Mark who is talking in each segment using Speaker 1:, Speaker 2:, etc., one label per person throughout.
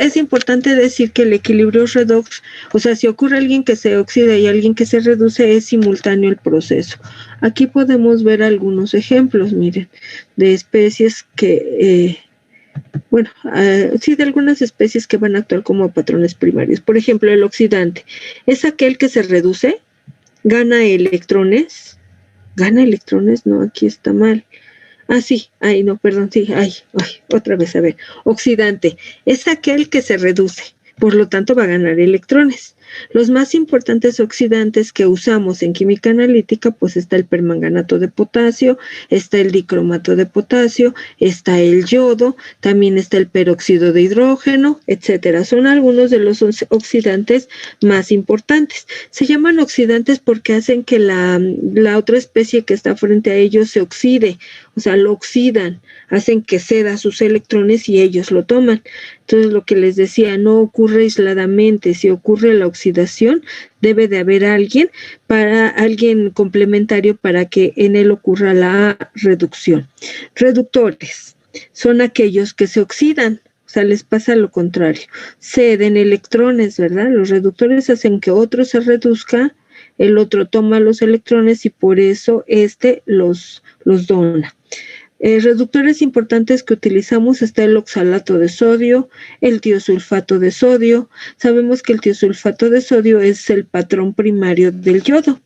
Speaker 1: es importante decir que el equilibrio redox, o sea, si ocurre alguien que se oxida y alguien que se reduce, es simultáneo el proceso. Aquí podemos ver algunos ejemplos, miren, de especies que, sí, de algunas especies que van a actuar como patrones primarios. Por ejemplo, el oxidante es aquel que se reduce, gana electrones, no, aquí está mal. Sí, no, perdón, sí, otra vez, a ver. Oxidante es aquel que se reduce, por lo tanto va a ganar electrones. Los más importantes oxidantes que usamos en química analítica, pues está el permanganato de potasio, está el dicromato de potasio, está el yodo, también está el peróxido de hidrógeno, etcétera. Son algunos de los oxidantes más importantes. Se llaman oxidantes porque hacen que la otra especie que está frente a ellos se oxide, o sea, lo oxidan, hacen que ceda sus electrones y ellos lo toman. Entonces, lo que les decía, no ocurre aisladamente. Si ocurre la oxidación, debe de haber alguien complementario para que en él ocurra la reducción. Reductores son aquellos que se oxidan, o sea, les pasa lo contrario. Ceden electrones, ¿verdad? Los reductores hacen que otro se reduzca, el otro toma los electrones y por eso los dona. Reductores importantes que utilizamos está el oxalato de sodio, el tiosulfato de sodio. Sabemos que el tiosulfato de sodio es el patrón primario del yodo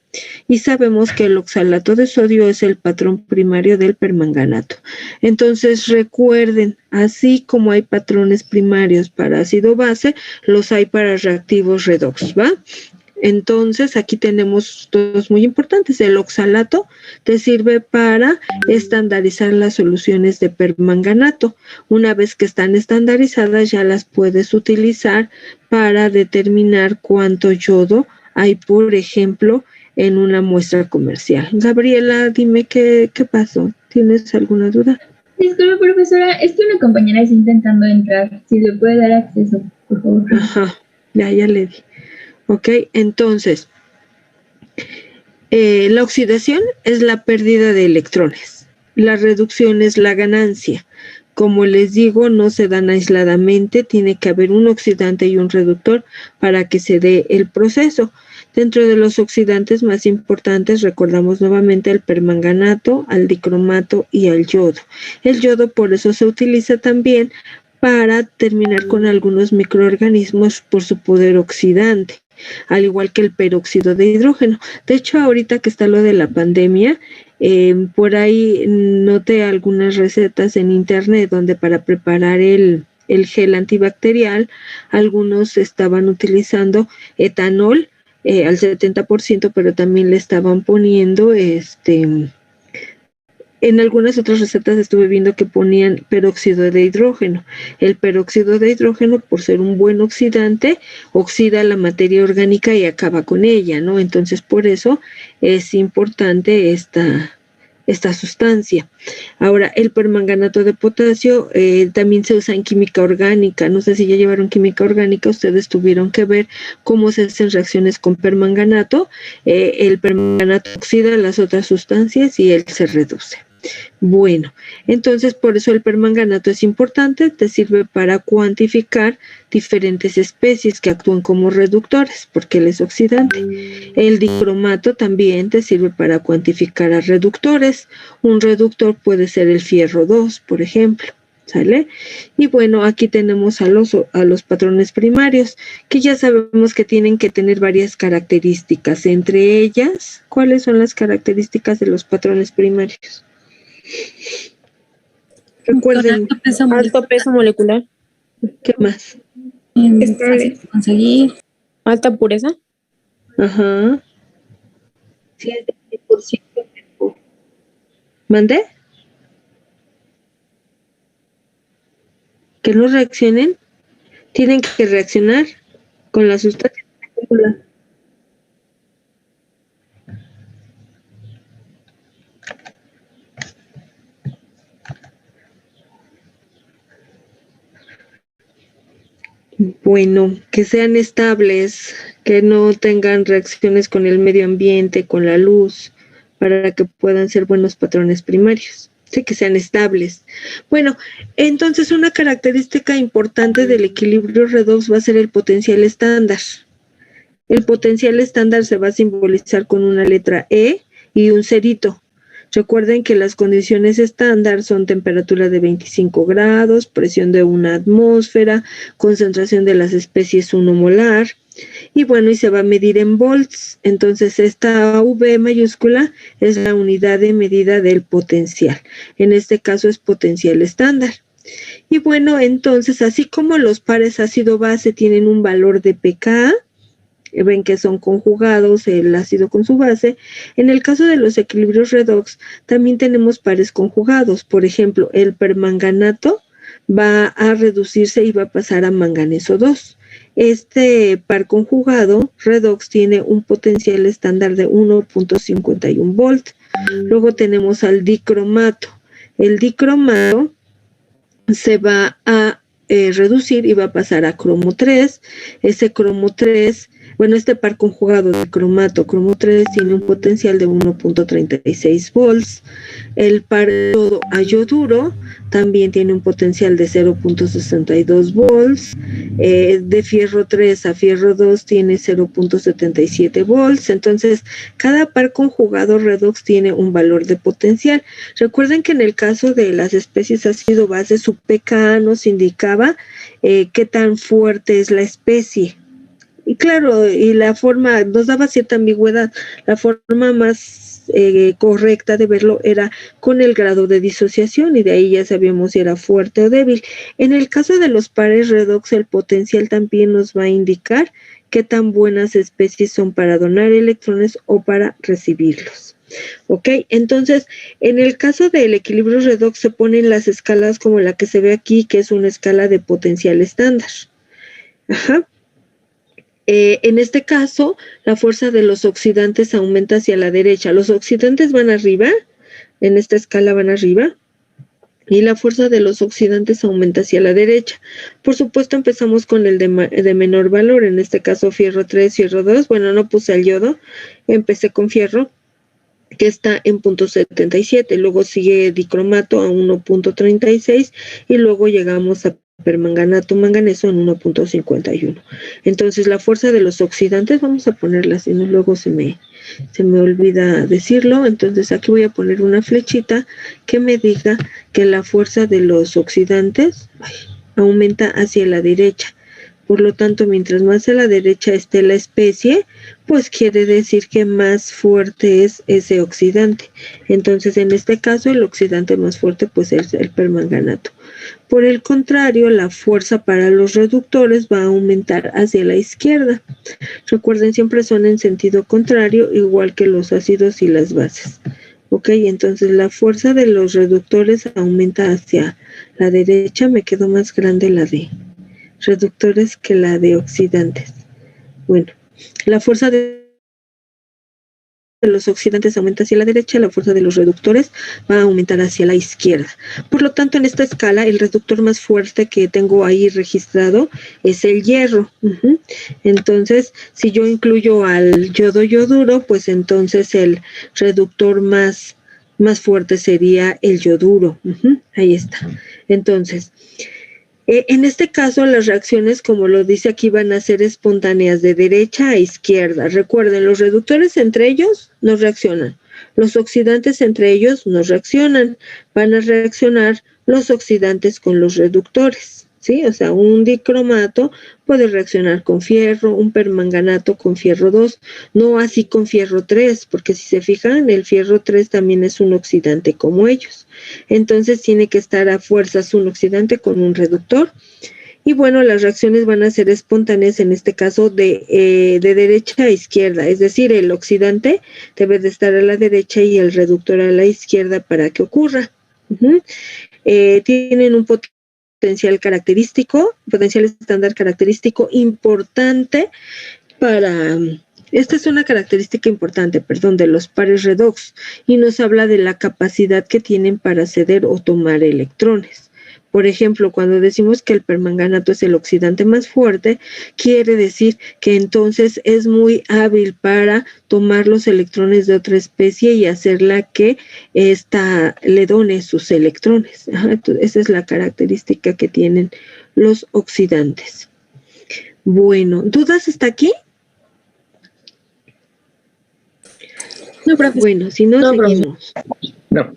Speaker 1: y sabemos que el oxalato de sodio es el patrón primario del permanganato. Entonces recuerden, así como hay patrones primarios para ácido base, los hay para reactivos redox, ¿va? Entonces, aquí tenemos dos muy importantes. El oxalato te sirve para estandarizar las soluciones de permanganato. Una vez que están estandarizadas, ya las puedes utilizar para determinar cuánto yodo hay, por ejemplo, en una muestra comercial. Gabriela, dime qué pasó. ¿Tienes alguna duda?
Speaker 2: Disculpe, profesora, es que una compañera está intentando entrar. Si le puede dar acceso, por favor.
Speaker 1: Ajá, ya le di. Ok, entonces, la oxidación es la pérdida de electrones. La reducción es la ganancia. Como les digo, no se dan aisladamente, tiene que haber un oxidante y un reductor para que se dé el proceso. Dentro de los oxidantes más importantes, recordamos nuevamente al permanganato, al dicromato y al yodo. El yodo por eso se utiliza también para terminar con algunos microorganismos por su poder oxidante, al igual que el peróxido de hidrógeno. De hecho, ahorita que está lo de la pandemia, por ahí noté algunas recetas en internet donde para preparar el gel antibacterial, algunos estaban utilizando etanol al 70%, pero también le estaban poniendo en algunas otras recetas estuve viendo que ponían peróxido de hidrógeno. El peróxido de hidrógeno, por ser un buen oxidante, oxida la materia orgánica y acaba con ella, ¿no? Entonces, por eso es importante esta sustancia. Ahora, el permanganato de potasio también se usa en química orgánica. No sé si ya llevaron química orgánica, ustedes tuvieron que ver cómo se hacen reacciones con permanganato. El permanganato oxida las otras sustancias y él se reduce. Bueno, entonces por eso el permanganato es importante, te sirve para cuantificar diferentes especies que actúan como reductores, porque él es oxidante. El dicromato también te sirve para cuantificar a reductores. Un reductor puede ser el fierro 2, por ejemplo. ¿Sale? Y bueno, aquí tenemos a los patrones primarios, que ya sabemos que tienen que tener varias características. Entre ellas, ¿cuáles son las características de los patrones primarios? Recuerden,
Speaker 3: alto peso molecular.
Speaker 1: ¿Qué más?
Speaker 3: Fácil de conseguir. Alta pureza.
Speaker 1: Ajá. Sí, es de 100%. ¿Mande? Que no reaccionen. Tienen que reaccionar con la sustancia molecular. Bueno, que sean estables, que no tengan reacciones con el medio ambiente, con la luz, para que puedan ser buenos patrones primarios. Sí, que sean estables. Bueno, entonces una característica importante del equilibrio redox va a ser el potencial estándar. El potencial estándar se va a simbolizar con una letra E y un cerito. Recuerden que las condiciones estándar son temperatura de 25 grados, presión de 1 atmósfera, concentración de las especies 1 molar, y bueno, y se va a medir en volts. Entonces esta V mayúscula es la unidad de medida del potencial. En este caso es potencial estándar. Y bueno, entonces así como los pares ácido-base tienen un valor de pKa, ven que son conjugados el ácido con su base, en el caso de los equilibrios redox también tenemos pares conjugados. Por ejemplo, el permanganato va a reducirse y va a pasar a manganeso 2. Este par conjugado redox tiene un potencial estándar de 1.51 volt. Luego tenemos al dicromato. El dicromato se va a reducir y va a pasar a cromo 3. Ese cromo 3, bueno, este par conjugado de cromato, cromo 3 tiene un potencial de 1.36 volts. El par yodo a yoduro también tiene un potencial de 0.62 volts. De fierro 3 a fierro 2 tiene 0.77 volts. Entonces, cada par conjugado redox tiene un valor de potencial. Recuerden que en el caso de las especies ácido-base, su pKa nos indicaba qué tan fuerte es la especie. Y claro, y la forma, nos daba cierta ambigüedad. La forma más correcta de verlo era con el grado de disociación, y de ahí ya sabíamos si era fuerte o débil. En el caso de los pares redox, el potencial también nos va a indicar qué tan buenas especies son para donar electrones o para recibirlos. Ok, entonces en el caso del equilibrio redox se ponen las escalas como la que se ve aquí, que es una escala de potencial estándar. Ajá. En este caso, la fuerza de los oxidantes aumenta hacia la derecha. Los oxidantes van arriba, en esta escala van arriba, y la fuerza de los oxidantes aumenta hacia la derecha. Por supuesto, empezamos con el de menor valor, en este caso fierro 3, fierro 2. Bueno, no puse el yodo, empecé con fierro, que está en 0.77, luego sigue dicromato a 1.36 y luego llegamos a permanganato, manganeso en 1.51. Entonces la fuerza de los oxidantes, vamos a ponerla, si no luego se me olvida decirlo. Entonces aquí voy a poner una flechita que me diga que la fuerza de los oxidantes aumenta hacia la derecha. Por lo tanto, mientras más a la derecha esté la especie, pues quiere decir que más fuerte es ese oxidante. Entonces, en este caso, el oxidante más fuerte pues es el permanganato. Por el contrario, la fuerza para los reductores va a aumentar hacia la izquierda. Recuerden, siempre son en sentido contrario, igual que los ácidos y las bases. Ok, entonces la fuerza de los reductores aumenta hacia la derecha. Me quedó más grande la de reductores que la de oxidantes. Bueno, la fuerza de los oxidantes aumenta hacia la derecha, la fuerza de los reductores va a aumentar hacia la izquierda. Por lo tanto, en esta escala, el reductor más fuerte que tengo ahí registrado es el hierro. Entonces, si yo incluyo al yodo-yoduro, pues entonces el reductor más fuerte sería el yoduro. Ahí está. Entonces, en este caso, las reacciones, como lo dice aquí, van a ser espontáneas de derecha a izquierda. Recuerden, los reductores entre ellos no reaccionan. Los oxidantes entre ellos no reaccionan. Van a reaccionar los oxidantes con los reductores, ¿sí? O sea, un dicromato puede reaccionar con fierro, un permanganato con fierro 2, no así con fierro 3, porque si se fijan, el fierro 3 también es un oxidante como ellos. Entonces tiene que estar a fuerzas un oxidante con un reductor. Y bueno, las reacciones van a ser espontáneas, en este caso de derecha a izquierda, es decir, el oxidante debe de estar a la derecha y el reductor a la izquierda para que ocurra. Tienen un potencial estándar característico importante para... Esta es una característica importante, de los pares redox, y nos habla de la capacidad que tienen para ceder o tomar electrones. Por ejemplo, cuando decimos que el permanganato es el oxidante más fuerte, quiere decir que entonces es muy hábil para tomar los electrones de otra especie y hacerla que ésta le done sus electrones. Entonces, esa es la característica que tienen los oxidantes. Bueno, ¿dudas hasta aquí?
Speaker 3: No, profe.
Speaker 1: Bueno, si no, seguimos.
Speaker 4: No.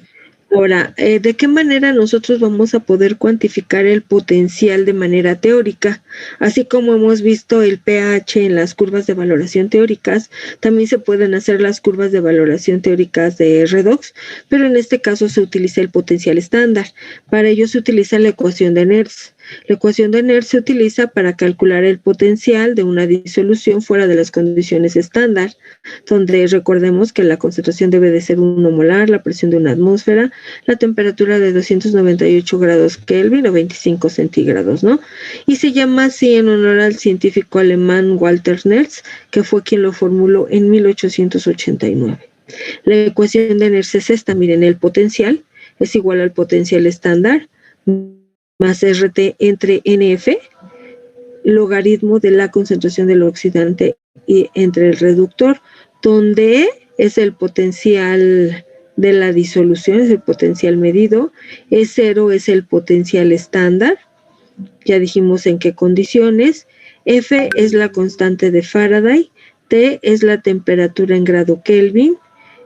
Speaker 1: Ahora, ¿de qué manera nosotros vamos a poder cuantificar el potencial de manera teórica? Así como hemos visto el pH en las curvas de valoración teóricas, también se pueden hacer las curvas de valoración teóricas de redox, pero en este caso se utiliza el potencial estándar. Para ello se utiliza la ecuación de Nernst. La ecuación de Nernst se utiliza para calcular el potencial de una disolución fuera de las condiciones estándar, donde recordemos que la concentración debe de ser 1 molar, la presión de una atmósfera, la temperatura de 298 grados Kelvin o 25 centígrados, ¿no? Y se llama así en honor al científico alemán Walter Nernst, que fue quien lo formuló en 1889. La ecuación de Nernst es esta, miren, el potencial es igual al potencial estándar más RT entre NF, logaritmo de la concentración del oxidante y entre el reductor, donde E es el potencial de la disolución, es el potencial medido, E0 es el potencial estándar, ya dijimos en qué condiciones, F es la constante de Faraday, T es la temperatura en grado Kelvin,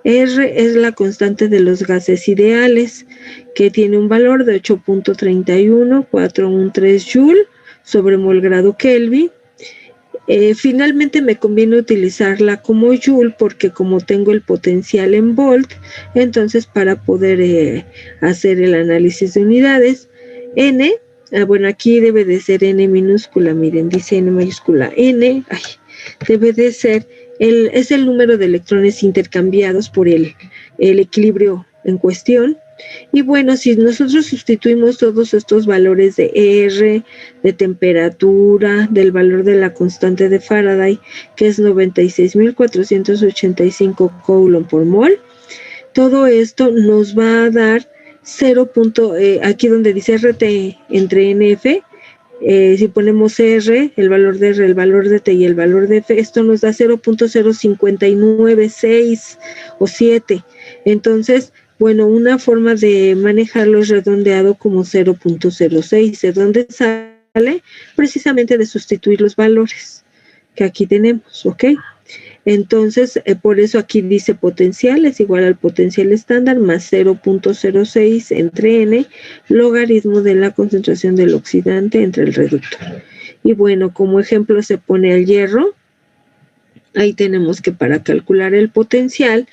Speaker 1: R es la constante de los gases ideales, que tiene un valor de 8.31413 Joule sobre mol grado Kelvin. Finalmente me conviene utilizarla como Joule porque como tengo el potencial en volt, entonces para poder hacer el análisis de unidades, N, bueno, aquí debe de ser N minúscula, miren, dice N mayúscula, N, debe de ser es el número de electrones intercambiados por el equilibrio en cuestión. Y bueno, si nosotros sustituimos todos estos valores de R, de temperatura, del valor de la constante de Faraday, que es 96.485 Coulomb por mol, todo esto nos va a dar 0. Aquí donde dice RT entre NF, si ponemos R, el valor de R, el valor de T y el valor de F, esto nos da 0.0596 o 7. Entonces, bueno, una forma de manejarlo es redondeado como 0.06. ¿De dónde sale? Precisamente de sustituir los valores que aquí tenemos, ¿ok? Entonces, por eso aquí dice potencial es igual al potencial estándar más 0.06 entre N, logaritmo de la concentración del oxidante entre el reductor. Y bueno, como ejemplo se pone el hierro. Ahí tenemos que para calcular el potencial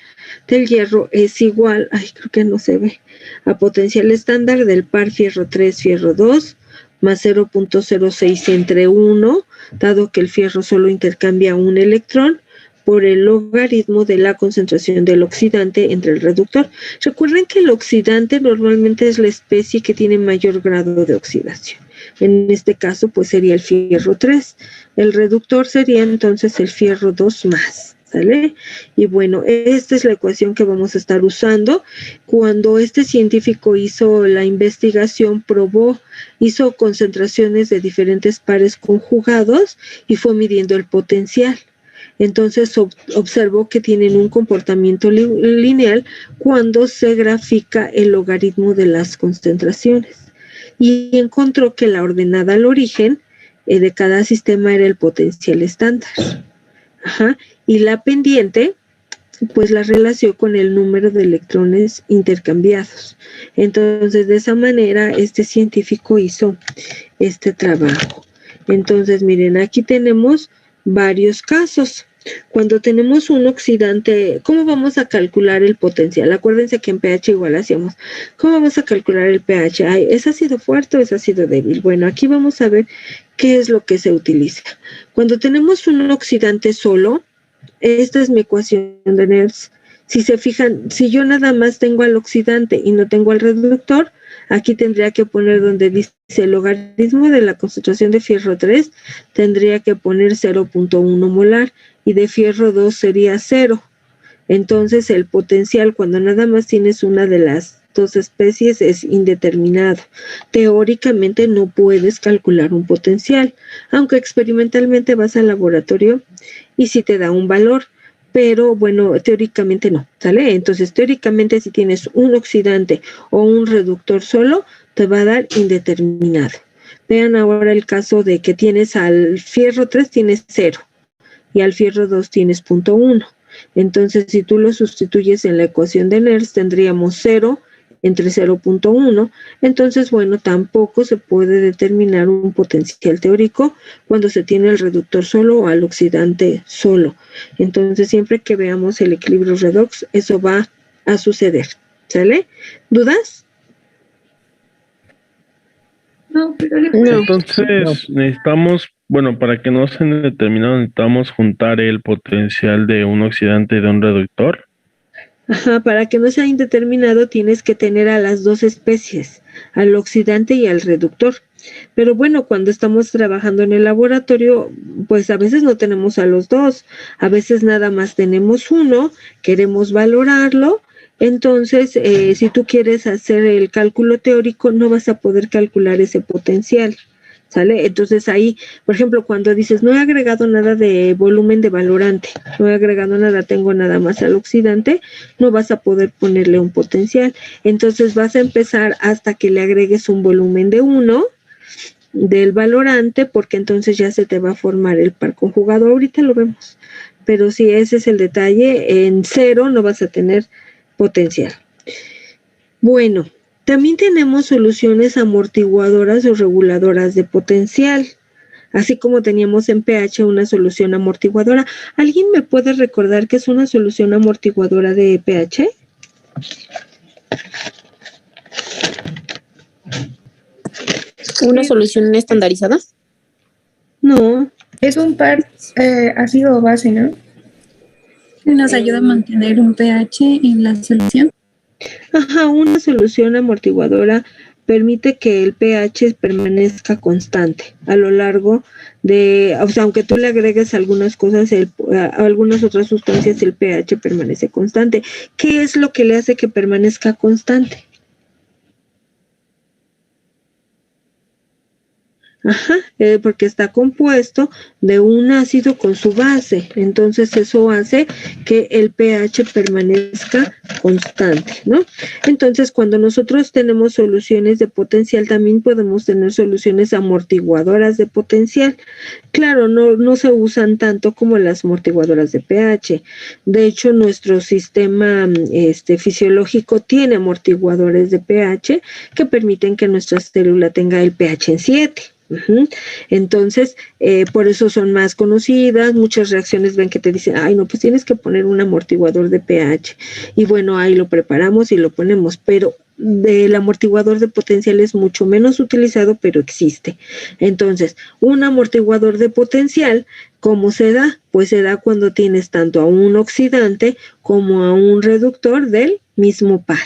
Speaker 1: del hierro es igual, creo que no se ve, a potencial estándar del par fierro 3, fierro 2, más 0.06 entre 1, dado que el fierro solo intercambia un electrón, por el logaritmo de la concentración del oxidante entre el reductor. Recuerden que el oxidante normalmente es la especie que tiene mayor grado de oxidación. En este caso, pues sería el fierro 3. El reductor sería entonces el fierro 2 más, ¿sale? Y bueno, esta es la ecuación que vamos a estar usando. Cuando este científico hizo la investigación, hizo concentraciones de diferentes pares conjugados y fue midiendo el potencial. Entonces observó que tienen un comportamiento lineal cuando se grafica el logaritmo de las concentraciones. Y encontró que la ordenada al origen de cada sistema era el potencial estándar. Y la pendiente, pues la relacionó con el número de electrones intercambiados. Entonces, de esa manera, este científico hizo este trabajo. Entonces, miren, aquí tenemos varios casos. Cuando tenemos un oxidante, ¿cómo vamos a calcular el potencial? Acuérdense que en pH igual hacíamos. ¿Cómo vamos a calcular el pH? ¿Es ácido fuerte o es ácido débil? Bueno, aquí vamos a ver qué es lo que se utiliza. Cuando tenemos un oxidante solo, esta es mi ecuación de Nernst. Si se fijan, si yo nada más tengo al oxidante y no tengo al reductor, aquí tendría que poner donde dice el logaritmo de la concentración de fierro 3, tendría que poner 0.1 molar y de fierro 2 sería 0. Entonces el potencial cuando nada más tienes una de las dos especies es indeterminado. Teóricamente no puedes calcular un potencial, aunque experimentalmente vas al laboratorio y sí te da un valor, pero bueno, teóricamente no, ¿sale? Entonces, teóricamente si tienes un oxidante o un reductor solo, te va a dar indeterminado. Vean ahora el caso de que tienes al fierro 3 tienes 0 y al fierro 2 tienes 0.1. Entonces, si tú lo sustituyes en la ecuación de Nernst, tendríamos 0 entre 0.1. Entonces, bueno, tampoco se puede determinar un potencial teórico cuando se tiene el reductor solo o al oxidante solo. Entonces, siempre que veamos el equilibrio redox, eso va a suceder. ¿Sale? ¿Dudas?
Speaker 2: No, pero
Speaker 4: Entonces, necesitamos, bueno, para que no sean determinados, necesitamos juntar el potencial de un oxidante y de un reductor.
Speaker 1: Ajá, para que no sea indeterminado tienes que tener a las dos especies, al oxidante y al reductor. Pero bueno, cuando estamos trabajando en el laboratorio, pues a veces no tenemos a los dos, a veces nada más tenemos uno, queremos valorarlo. Entonces, si tú quieres hacer el cálculo teórico, no vas a poder calcular ese potencial, ¿sale? Entonces ahí, por ejemplo, cuando dices, no he agregado nada de volumen de valorante, no he agregado nada, tengo nada más al oxidante, no vas a poder ponerle un potencial. Entonces vas a empezar hasta que le agregues un volumen de 1 del valorante, porque entonces ya se te va a formar el par conjugado. Ahorita lo vemos, pero sí, ese es el detalle. En 0 no vas a tener potencial. Bueno, también tenemos soluciones amortiguadoras o reguladoras de potencial, así como teníamos en pH una solución amortiguadora. ¿Alguien me puede recordar qué es una solución amortiguadora de pH?
Speaker 3: ¿Una solución estandarizada?
Speaker 1: No.
Speaker 5: Es un par ácido o base, ¿no?
Speaker 6: Nos ayuda a mantener un pH en la solución.
Speaker 1: Ajá, una solución amortiguadora permite que el pH permanezca constante a lo largo de, o sea, aunque tú le agregues algunas cosas, algunas otras sustancias, el pH permanece constante. ¿Qué es lo que le hace que permanezca constante? Ajá, porque está compuesto de un ácido con su base, entonces eso hace que el pH permanezca constante, ¿no? Entonces, cuando nosotros tenemos soluciones de potencial, también podemos tener soluciones amortiguadoras de potencial. Claro, no se usan tanto como las amortiguadoras de pH. De hecho, nuestro sistema fisiológico tiene amortiguadores de pH que permiten que nuestra célula tenga el pH en 7. Entonces, por eso son más conocidas. Muchas reacciones ven que te dicen, ay, no, pues tienes que poner un amortiguador de pH. Y bueno, ahí lo preparamos y lo ponemos, pero el amortiguador de potencial es mucho menos utilizado, pero existe. Entonces, un amortiguador de potencial, ¿cómo se da? Pues se da cuando tienes tanto a un oxidante como a un reductor del mismo par.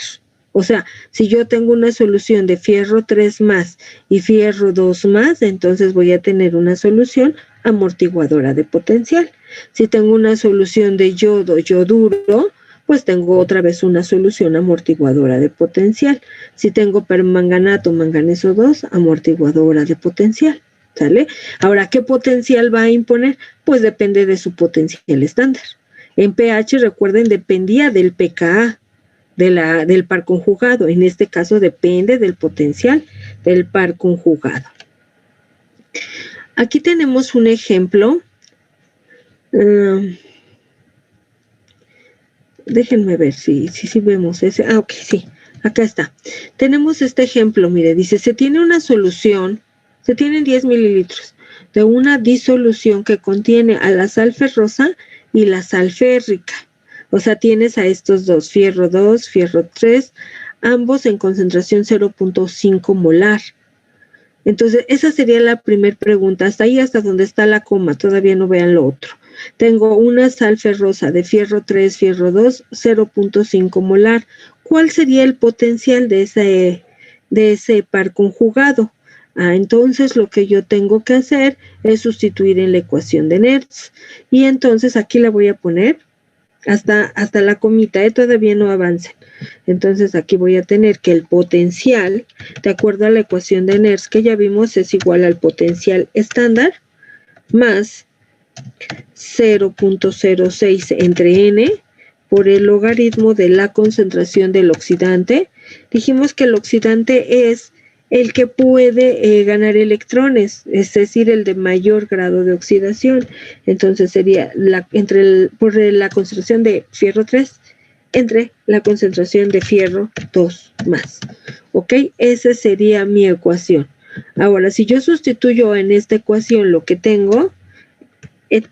Speaker 1: O sea, si yo tengo una solución de fierro 3 más y fierro 2 más, entonces voy a tener una solución amortiguadora de potencial. Si tengo una solución de yoduro, pues tengo otra vez una solución amortiguadora de potencial. Si tengo permanganato, manganeso 2, amortiguadora de potencial. ¿Sale? Ahora, ¿qué potencial va a imponer? Pues depende de su potencial estándar. En pH, recuerden, dependía del pKa. Del par conjugado. En este caso depende del potencial del par conjugado. Aquí tenemos un ejemplo. Déjenme ver si vemos ese. Ok, sí, acá está. Tenemos este ejemplo, mire, dice, se tiene una solución, se tienen 10 mililitros de una disolución que contiene a la sal ferrosa y la sal férrica. O sea, tienes a estos dos, fierro 2, fierro 3, ambos en concentración 0.5 molar. Entonces, esa sería la primera pregunta. Hasta ahí, hasta donde está la coma, todavía no vean lo otro. Tengo una sal ferrosa de fierro 3, fierro 2, 0.5 molar. ¿Cuál sería el potencial de ese par conjugado? Entonces, lo que yo tengo que hacer es sustituir en la ecuación de Nernst. Y entonces, aquí la voy a poner hasta la comita, todavía no avancen. Entonces aquí voy a tener que el potencial, de acuerdo a la ecuación de Nernst que ya vimos, es igual al potencial estándar más 0.06 entre N por el logaritmo de la concentración del oxidante. Dijimos que el oxidante es el que puede ganar electrones, es decir, el de mayor grado de oxidación. Entonces sería por la concentración de fierro 3 entre la concentración de fierro 2 más. ¿Ok? Esa sería mi ecuación. Ahora, si yo sustituyo en esta ecuación lo que tengo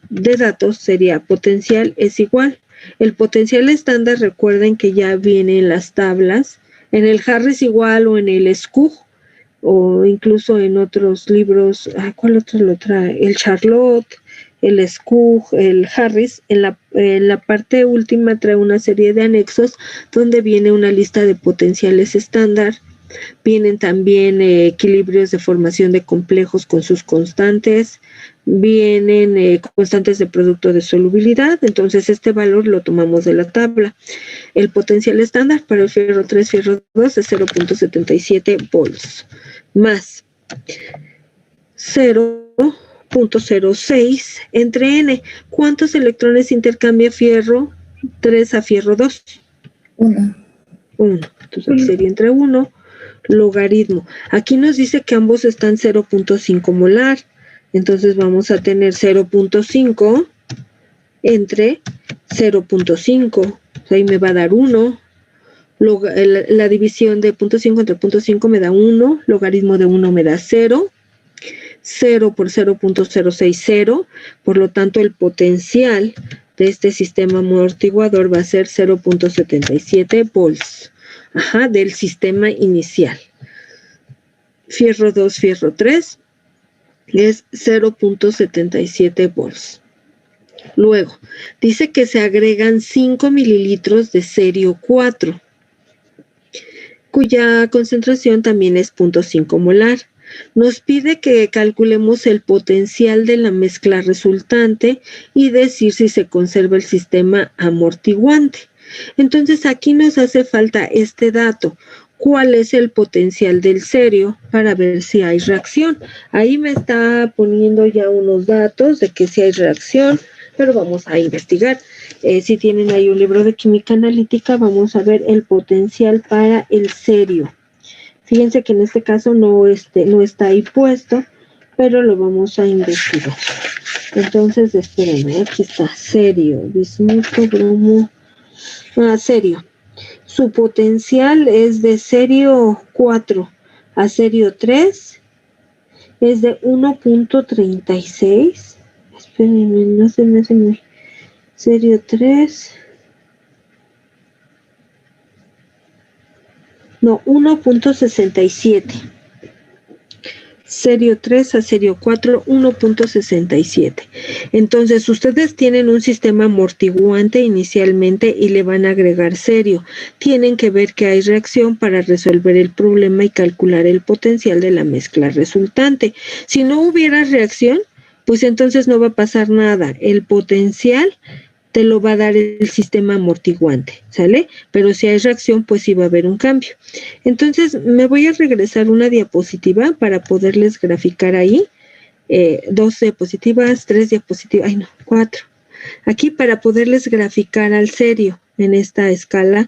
Speaker 1: de datos, sería potencial es igual. El potencial estándar, recuerden que ya viene en las tablas, en el Harris igual o en el SCUG, o incluso en otros libros, ¿cuál otro lo trae? El Charlotte, el SCUG, el Harris, en la parte última trae una serie de anexos donde viene una lista de potenciales estándar. Vienen también equilibrios de formación de complejos con sus constantes, vienen constantes de producto de solubilidad, entonces este valor lo tomamos de la tabla. El potencial estándar para el fierro 3, fierro 2 es 0.77 volts, más 0.06 entre N. ¿Cuántos electrones intercambia fierro 3 a fierro 2?
Speaker 2: 1.
Speaker 1: Entonces aquí sería entre 1, logaritmo. Aquí nos dice que ambos están 0.5 molar. Entonces vamos a tener 0.5 entre 0.5. Ahí me va a dar 1. La división de 0.5 entre 0.5 me da 1. Logaritmo de 1 me da 0. 0 por 0.060. Por lo tanto, el potencial de este sistema amortiguador va a ser 0.77 volts. Del sistema inicial. Fierro 2, fierro 3 es 0.77 volts. Luego, dice que se agregan 5 mililitros de cerio 4, cuya concentración también es 0.5 molar. Nos pide que calculemos el potencial de la mezcla resultante y decir si se conserva el sistema amortiguante. Entonces aquí nos hace falta este dato. ¿Cuál es el potencial del cerio para ver si hay reacción? Ahí me está poniendo ya unos datos de que sí hay reacción, pero vamos a investigar. Si tienen ahí un libro de química analítica, vamos a ver el potencial para el cerio. Fíjense que en este caso no está ahí puesto, pero lo vamos a investigar. Entonces, espérenme, aquí está, cerio, bismuto, bromo, cerio. Su potencial es de cerio 4 a cerio 3, es de 1.36. Espérenme, no se me hace muy... Cerio 3... No, 1.67. Cerio 3 a cerio 4, 1.67. Entonces, ustedes tienen un sistema amortiguante inicialmente y le van a agregar cerio. Tienen que ver que hay reacción para resolver el problema y calcular el potencial de la mezcla resultante. Si no hubiera reacción, pues entonces no va a pasar nada. El potencial te lo va a dar el sistema amortiguante, ¿sale? Pero si hay reacción, pues sí va a haber un cambio. Entonces, me voy a regresar una diapositiva para poderles graficar ahí. 2 diapositivas, 3 diapositivas, 4. Aquí para poderles graficar al cerio en esta escala.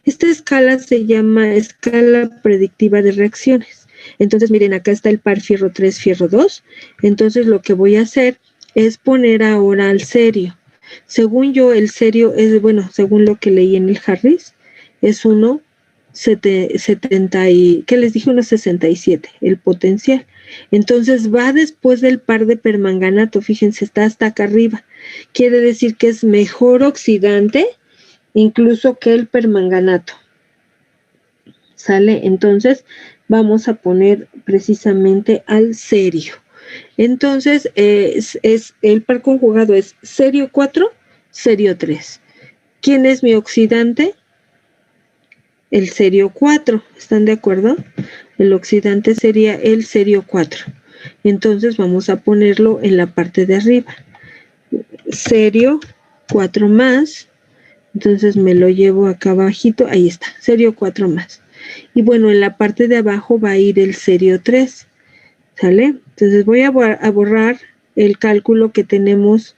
Speaker 1: Esta escala se llama escala predictiva de reacciones. Entonces, miren, acá está el par fierro 3, fierro 2. Entonces, lo que voy a hacer es poner ahora al cerio. Según yo, el cerio es, según lo que leí en el Harris, es 1.70 y, ¿qué les dije? 1.67, el potencial. Entonces va después del par de permanganato, fíjense, está hasta acá arriba. Quiere decir que es mejor oxidante incluso que el permanganato. ¿Sale? Entonces vamos a poner precisamente al cerio. Entonces, el par conjugado es cerio 4, cerio 3. ¿Quién es mi oxidante? El cerio 4. ¿Están de acuerdo? El oxidante sería el cerio 4. Entonces, vamos a ponerlo en la parte de arriba. Cerio 4 más Entonces me lo llevo acá abajito, ahí está, serio 4 más. Y bueno, en la parte de abajo va a ir el serio 3, ¿sale? Entonces voy a borrar el cálculo que tenemos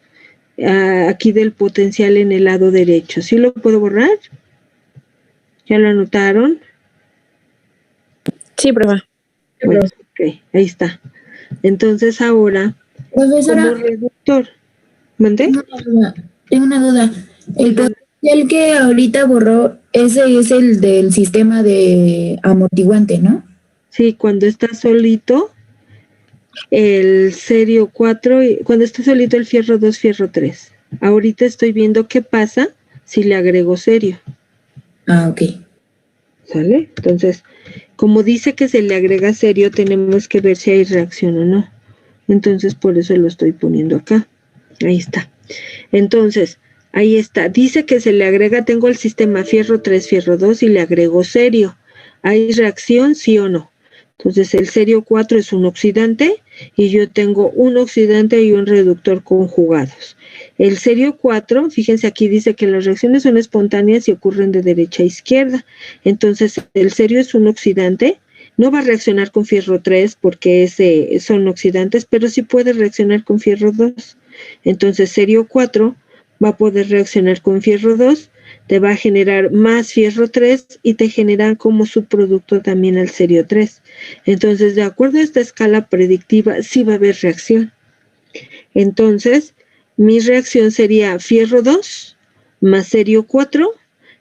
Speaker 1: aquí del potencial en el lado derecho. ¿Sí lo puedo borrar? ¿Ya lo anotaron?
Speaker 3: Sí, profe.
Speaker 1: Bueno, ok, ahí está. Entonces ahora,
Speaker 7: Profesora,
Speaker 1: como reductor, ¿mandé?
Speaker 7: tengo una duda. El potencial que ahorita borró, ese es el del sistema de amortiguante, ¿no?
Speaker 1: Sí, cuando está solito el serio 4, cuando está solito el fierro 2, fierro 3. Ahorita estoy viendo qué pasa si le agrego serio.
Speaker 7: Ah, ok.
Speaker 1: ¿Sale? Entonces, como dice que se le agrega serio, tenemos que ver si hay reacción o no. Entonces, por eso lo estoy poniendo acá. Ahí está. Entonces, ahí está. Dice que se le agrega, tengo el sistema fierro 3, fierro 2 y le agrego serio. ¿Hay reacción, sí o no? Entonces, el serio 4 es un oxidante y yo tengo un oxidante y un reductor conjugados. El serio 4, fíjense aquí dice que las reacciones son espontáneas y ocurren de derecha a izquierda. Entonces, el serio es un oxidante, no va a reaccionar con fierro 3 porque son oxidantes, pero sí puede reaccionar con fierro 2. Entonces, serio 4 va a poder reaccionar con fierro 2, te va a generar más fierro 3 y te genera como subproducto también al serio 3. Entonces, de acuerdo a esta escala predictiva, sí va a haber reacción. Entonces, mi reacción sería fierro 2 más serio 4,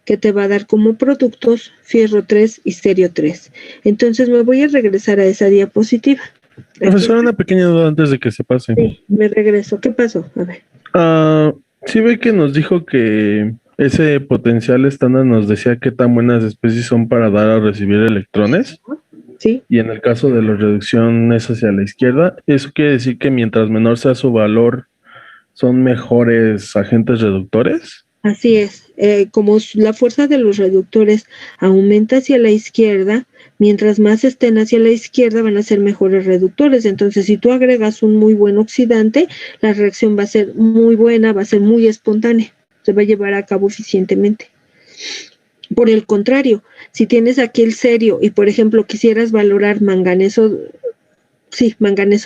Speaker 1: que te va a dar como productos fierro 3 y serio 3. Entonces, me voy a regresar a esa diapositiva.
Speaker 4: Profesor, una pequeña duda antes de que se pase.
Speaker 1: Sí, me regreso. ¿Qué pasó? A ver.
Speaker 4: Sí ve que nos dijo que ese potencial estándar nos decía qué tan buenas especies son para dar o recibir electrones.
Speaker 1: Sí.
Speaker 4: Y en el caso de la reducción es hacia la izquierda. Eso quiere decir que mientras menor sea su valor, son mejores agentes reductores.
Speaker 1: Así es, como la fuerza de los reductores aumenta hacia la izquierda, mientras más estén hacia la izquierda van a ser mejores reductores. Entonces, si tú agregas un muy buen oxidante, la reacción va a ser muy buena, va a ser muy espontánea, se va a llevar a cabo eficientemente. Por el contrario, si tienes aquí el serio y, por ejemplo, quisieras valorar manganeso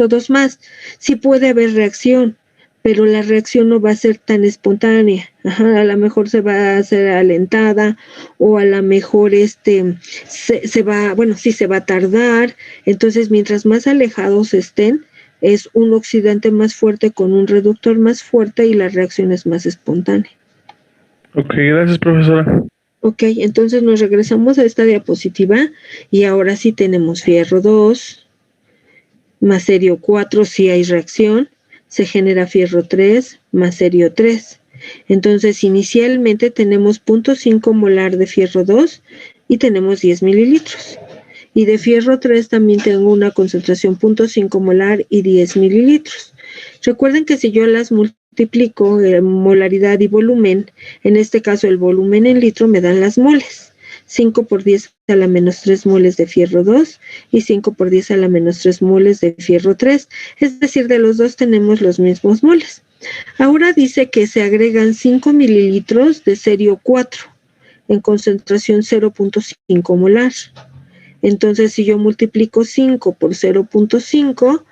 Speaker 1: 2 más, sí puede haber reacción, pero la reacción no va a ser tan espontánea. A lo mejor se va a hacer alentada o a lo mejor se va a tardar. Entonces, mientras más alejados estén, es un oxidante más fuerte con un reductor más fuerte y la reacción es más espontánea.
Speaker 4: Ok, gracias, profesora.
Speaker 1: Ok, entonces nos regresamos a esta diapositiva y ahora sí tenemos fierro 2 más serio 4, si hay reacción, se genera fierro 3 más serio 3. Entonces, inicialmente tenemos 0.5 molar de fierro 2 y tenemos 10 mililitros. Y de fierro 3 también tengo una concentración 0.5 molar y 10 mililitros. Recuerden que si yo las multiplico molaridad y volumen, en este caso el volumen en litro me dan las moles. 5 por 10 a la menos 3 moles de fierro 2 y 5 por 10 a la menos 3 moles de fierro 3. Es decir, de los dos tenemos los mismos moles. Ahora dice que se agregan 5 mililitros de serio 4 en concentración 0.5 molar. Entonces, si yo multiplico 5 por 0.5,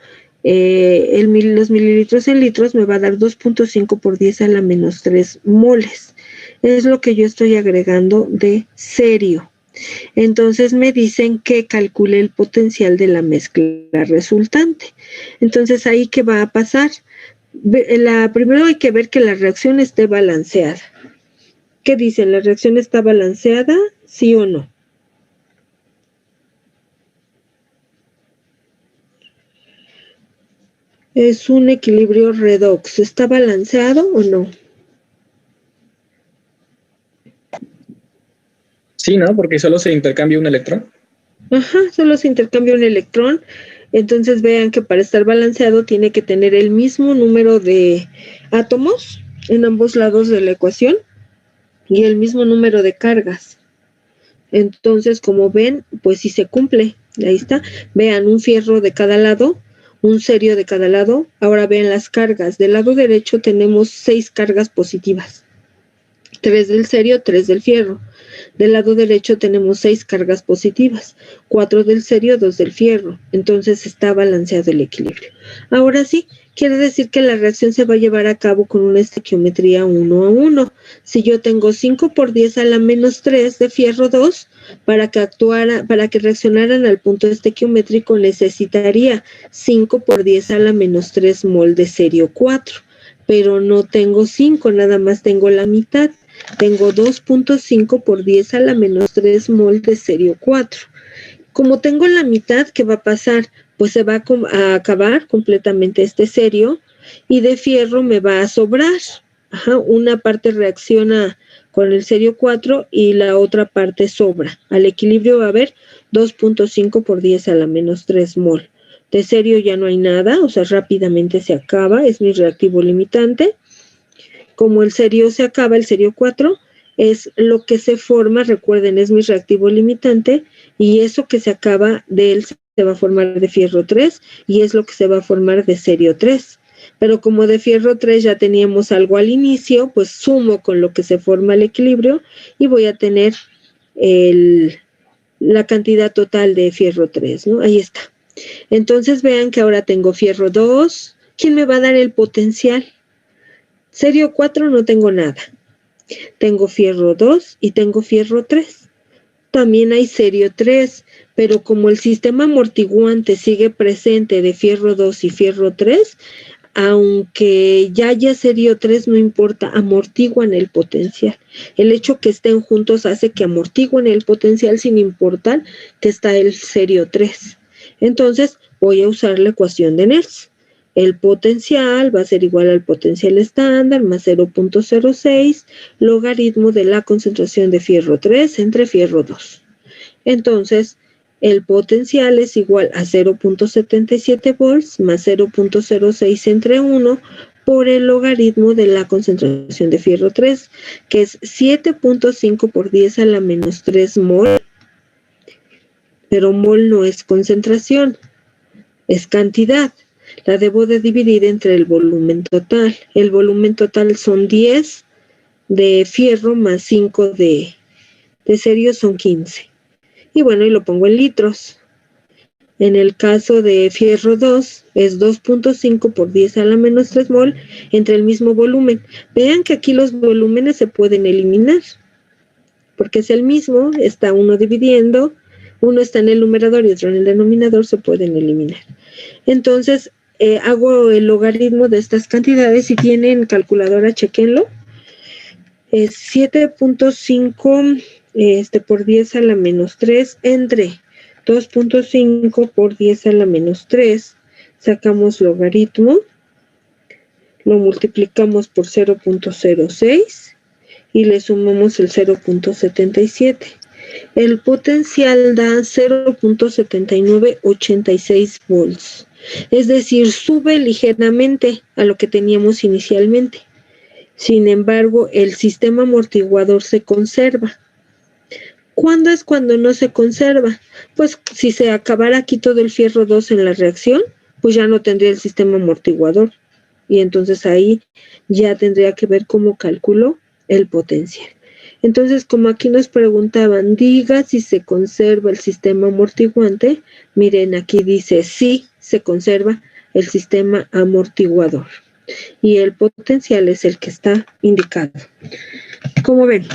Speaker 1: los mililitros en litros me va a dar 2.5 por 10 a la menos 3 moles. Es lo que yo estoy agregando de serio. Entonces me dicen que calcule el potencial de la mezcla resultante. Entonces, ¿ahí qué va a pasar? Primero hay que ver que la reacción esté balanceada. ¿Qué dicen? ¿La reacción está balanceada? ¿Sí o no? Es un equilibrio redox. ¿Está balanceado o no?
Speaker 8: Sí, ¿no? Porque solo se intercambia un electrón.
Speaker 1: Ajá, solo se intercambia un electrón. Entonces vean que para estar balanceado tiene que tener el mismo número de átomos en ambos lados de la ecuación y el mismo número de cargas. Entonces, como ven, pues sí se cumple. Ahí está. Vean, un fierro de cada lado, un serio de cada lado. Ahora vean las cargas. Del lado derecho tenemos 6 cargas positivas. 3 del serio, 3 del fierro. Del lado derecho tenemos 6 cargas positivas, 4 del serio, 2 del fierro. Entonces está balanceado el equilibrio. Ahora sí, quiere decir que la reacción se va a llevar a cabo con una estequiometría 1 a 1. Si yo tengo 5 por 10 a la menos 3 de fierro 2, para que reaccionaran al punto estequiométrico necesitaría 5 por 10 a la menos 3 mol de serio 4. Pero no tengo 5, nada más tengo la mitad. Tengo 2.5 por 10 a la menos 3 mol de serio 4. Como tengo la mitad, ¿qué va a pasar? Pues se va a acabar completamente este serio y de fierro me va a sobrar. Una parte reacciona con el serio 4 y la otra parte sobra. Al equilibrio va a haber 2.5 por 10 a la menos 3 mol. De serio ya no hay nada, o sea, rápidamente se acaba, es mi reactivo limitante. Como el serio se acaba, el serio 4, es lo que se forma, recuerden, es mi reactivo limitante, y eso que se acaba de él se va a formar de fierro 3, y es lo que se va a formar de serio 3. Pero como de fierro 3 ya teníamos algo al inicio, pues sumo con lo que se forma el equilibrio, y voy a tener la cantidad total de fierro 3, ¿no? Ahí está. Entonces vean que ahora tengo fierro 2. ¿Quién me va a dar el potencial? Serio 4 no tengo nada. Tengo fierro 2 y tengo fierro 3. También hay serio 3, pero como el sistema amortiguante sigue presente de fierro 2 y fierro 3, aunque ya haya serio 3, no importa, amortiguan el potencial. El hecho que estén juntos hace que amortiguen el potencial sin importar que está el serio 3. Entonces voy a usar la ecuación de Nernst. El potencial va a ser igual al potencial estándar más 0.06 logaritmo de la concentración de fierro 3 entre fierro 2. Entonces, el potencial es igual a 0.77 volts más 0.06 entre 1 por el logaritmo de la concentración de fierro 3, que es 7.5 por 10 a la menos 3 mol. Pero mol no es concentración, es cantidad. La debo de dividir entre el volumen total. El volumen total son 10 de fierro más 5 de serio, son 15. Y bueno, y lo pongo en litros. En el caso de fierro 2 es 2.5 por 10 a la menos 3 mol entre el mismo volumen. Vean que aquí los volúmenes se pueden eliminar, porque es el mismo, está uno dividiendo, uno está en el numerador y otro en el denominador, se pueden eliminar. Entonces, hago el logaritmo de estas cantidades. Si tienen calculadora, chequenlo. Es 7.5 por 10 a la menos 3 entre 2.5 por 10 a la menos 3. Sacamos logaritmo, lo multiplicamos por 0.06 y le sumamos el 0.77. El potencial da 0.7986 volts. Es decir, sube ligeramente a lo que teníamos inicialmente. Sin embargo, el sistema amortiguador se conserva. ¿Cuándo es cuando no se conserva? Pues si se acabara aquí todo el fierro 2 en la reacción, pues ya no tendría el sistema amortiguador. Y entonces ahí ya tendría que ver cómo calculo el potencial. Entonces, como aquí nos preguntaban, diga si se conserva el sistema amortiguante. Miren, aquí dice sí, se conserva el sistema amortiguador. Y el potencial es el que está indicado. ¿Cómo ven?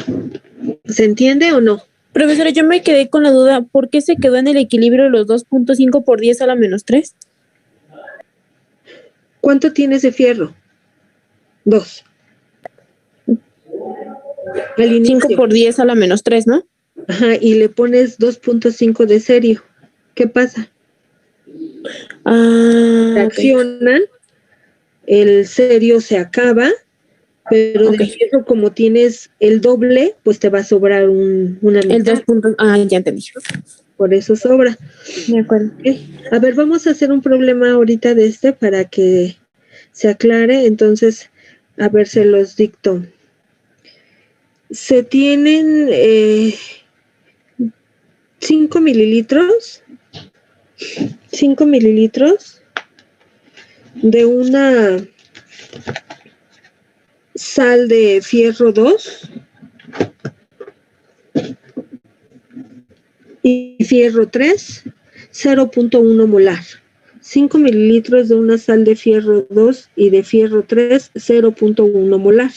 Speaker 1: ¿Se entiende o no?
Speaker 3: Profesora, yo me quedé con la duda, ¿por qué se quedó en el equilibrio los 2.5 por 10 a la menos 3?
Speaker 1: ¿Cuánto tienes de fierro? 2. Al inicio.
Speaker 3: 5 por 10 a la menos 3, ¿no?
Speaker 1: Ajá, y le pones 2.5 de serio. ¿Qué pasa? Reaccionan, el serio se acaba, pero del fierro, como tienes el doble, pues te va a sobrar una mitad.
Speaker 3: El 2. Ya entendí.
Speaker 1: Por eso sobra.
Speaker 3: De acuerdo.
Speaker 1: Okay. A ver, vamos a hacer un problema ahorita de este para que se aclare. Entonces, a ver, se los dicto. Se tienen 5 mililitros de una sal de fierro 2 Y fierro 3, 0.1 molar. 5 mililitros de una sal de fierro 2 y de fierro 3, 0.1 molar.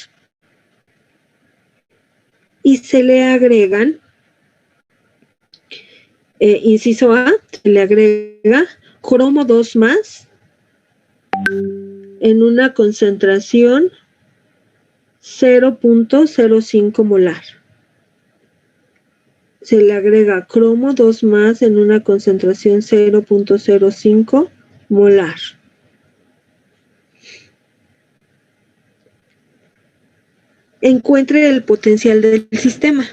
Speaker 1: Y se le agregan, inciso A, se le agrega cromo 2 más en una concentración 0.05 molar. Se le agrega cromo 2 más en una concentración 0.05 molar. Encuentre el potencial del sistema.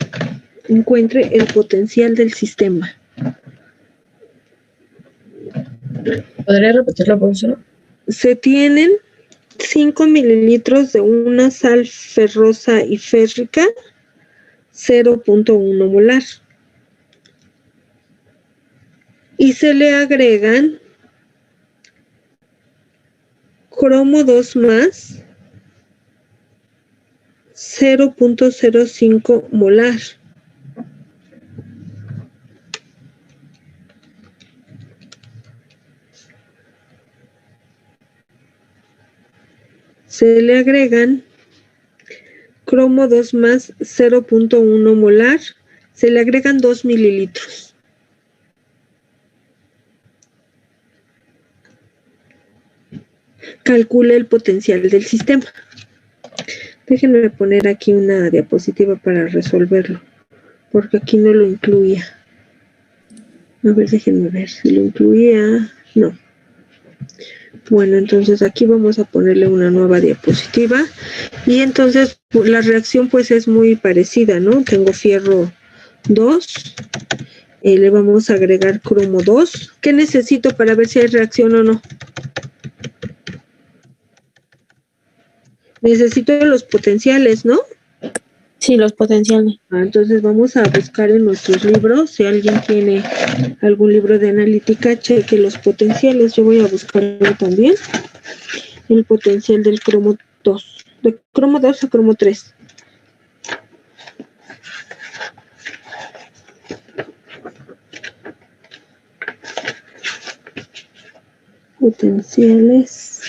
Speaker 1: Encuentre el potencial del sistema.
Speaker 7: ¿Podría repetirlo, profesor?
Speaker 1: Se tienen 5 mililitros de una sal ferrosa y férrica, 0.1 molar. Y se le agregan cromo 2 más, 0.05 molar. Se le agregan cromo 2 más 0.1 molar. Se le agregan 2 mililitros. Calcule el potencial del sistema. Déjenme poner aquí una diapositiva para resolverlo, porque aquí no lo incluía. A ver, déjenme ver si lo incluía. No. Bueno, entonces aquí vamos a ponerle una nueva diapositiva. Y entonces la reacción pues es muy parecida, ¿no? Tengo fierro 2. Le vamos a agregar cromo 2. ¿Qué necesito para ver si hay reacción o no? Necesito los potenciales, ¿no?
Speaker 3: Sí, los potenciales.
Speaker 1: Entonces vamos a buscar en nuestros libros. Si alguien tiene algún libro de analítica, cheque los potenciales. Yo voy a buscarlo también. El potencial del cromo 2. ¿De cromo 2 a cromo 3? Potenciales.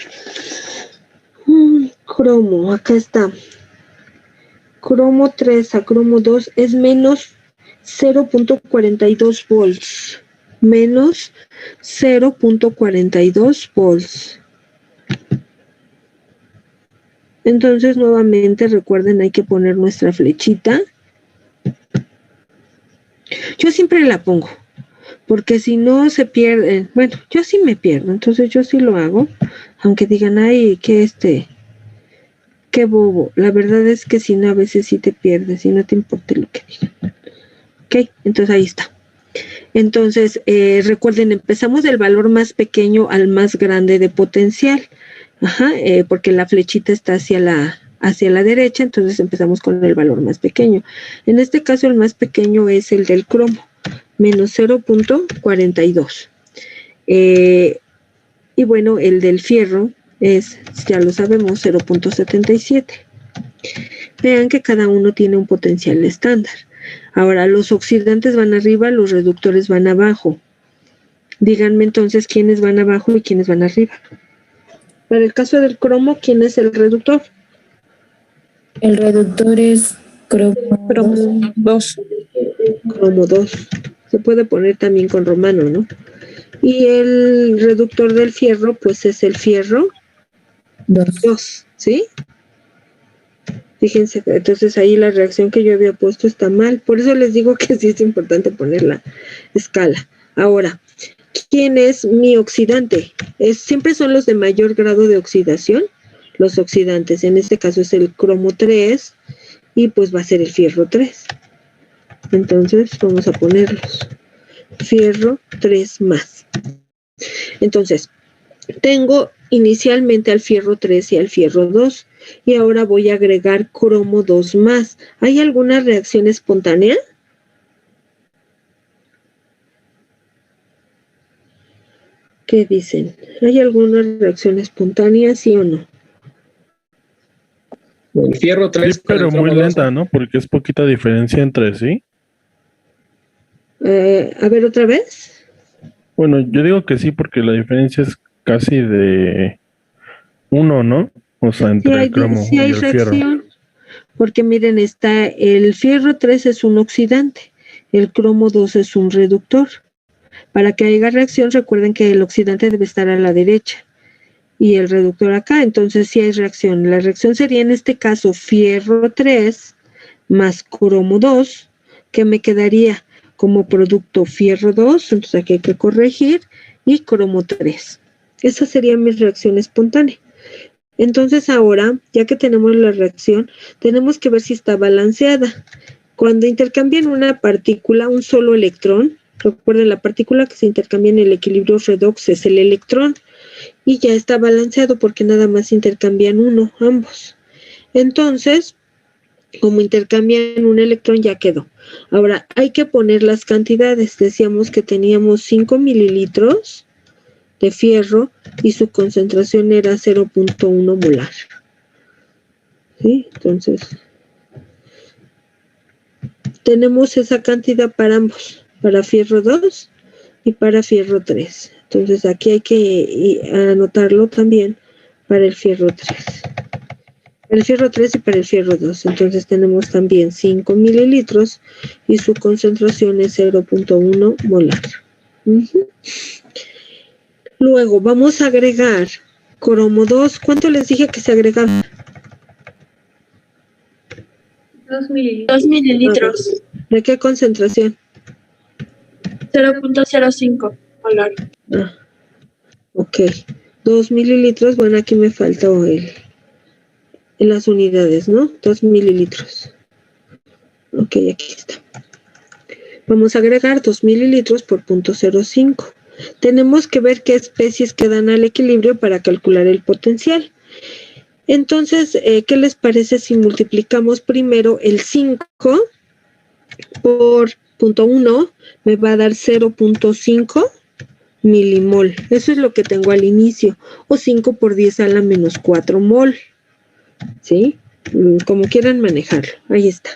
Speaker 1: Cromo, acá está. Cromo 3 a cromo 2 es menos 0.42 volts. Menos 0.42 volts. Entonces, nuevamente, recuerden, hay que poner nuestra flechita. Yo siempre la pongo, porque si no se pierde. Bueno, yo sí me pierdo, entonces yo sí lo hago. Aunque digan, ay, qué bobo. La verdad es que si no, a veces sí te pierdes y no te importa lo que digan. Ok, entonces ahí está. Entonces, recuerden, empezamos del valor más pequeño al más grande de potencial. Porque la flechita está hacia la derecha, entonces empezamos con el valor más pequeño. En este caso, el más pequeño es el del cromo, menos 0.42. Y bueno, el del fierro es, ya lo sabemos, 0.77. Vean que cada uno tiene un potencial estándar. Ahora, los oxidantes van arriba, los reductores van abajo. Díganme entonces quiénes van abajo y quiénes van arriba. Para el caso del cromo, ¿quién es el reductor?
Speaker 7: El reductor es cromo
Speaker 3: 2.
Speaker 1: Cromo 2. Se puede poner también con romano, ¿no? Y el reductor del fierro, pues es el fierro 2, ¿sí? Fíjense, entonces ahí la reacción que yo había puesto está mal. Por eso les digo que sí es importante poner la escala. Ahora, ¿quién es mi oxidante? Siempre son los de mayor grado de oxidación, los oxidantes. En este caso es el cromo 3 y pues va a ser el fierro 3. Entonces vamos a ponerlos. Fierro 3 más. Entonces, tengo inicialmente al fierro 3 y al fierro 2 y ahora voy a agregar cromo 2 más. ¿Hay alguna reacción espontánea? ¿Qué dicen? ¿Hay alguna reacción espontánea, sí o no?
Speaker 8: El fierro 3.
Speaker 4: Sí, pero muy lenta, ¿no? Porque es poquita diferencia entre sí.
Speaker 1: A ver otra vez.
Speaker 4: Bueno, yo digo que sí porque la diferencia es casi de 1, ¿no? O sea, entre el cromo
Speaker 1: Sí
Speaker 4: y
Speaker 1: hay
Speaker 4: el fierro.
Speaker 1: reacción, porque miren, está el fierro 3 es un oxidante, el cromo 2 es un reductor. Para que haya reacción, recuerden que el oxidante debe estar a la derecha y el reductor acá, entonces sí hay reacción. La reacción sería en este caso fierro 3 más cromo 2, que me quedaría como producto fierro 2, entonces aquí hay que corregir, y cromo 3. Esa sería mi reacción espontánea. Entonces ahora, ya que tenemos la reacción, tenemos que ver si está balanceada. Cuando intercambian una partícula, un solo electrón, recuerden, la partícula que se intercambia en el equilibrio redox es el electrón, y ya está balanceado porque nada más intercambian uno, ambos. Entonces, como intercambian un electrón, ya quedó. Ahora, hay que poner las cantidades. Decíamos que teníamos 5 mililitros de fierro y su concentración era 0.1 molar. ¿Sí? Entonces, tenemos esa cantidad para ambos, para fierro 2 y para fierro 3. Entonces, aquí hay que anotarlo también para el fierro 3. Para el fierro 3 y para el fierro 2. Entonces, tenemos también 5 mililitros y su concentración es 0.1 molar. Luego, vamos a agregar cromo 2. ¿Cuánto les dije que se agregaba?
Speaker 2: 2 mililitros.
Speaker 3: 2 mililitros.
Speaker 1: ¿De qué concentración?
Speaker 3: 0.05 molar.
Speaker 1: Ok. 2 mililitros. Bueno, aquí me faltó en las unidades, ¿no? 2 mililitros. Ok, aquí está. Vamos a agregar 2 mililitros por 0.05. Tenemos que ver qué especies quedan al equilibrio para calcular el potencial. Entonces, ¿qué les parece si multiplicamos primero el 5 por 0.1? Me va a dar 0.5 milimol. Eso es lo que tengo al inicio. O 5 por 10 a la menos 4 mol. ¿Sí? Como quieran manejarlo. Ahí está.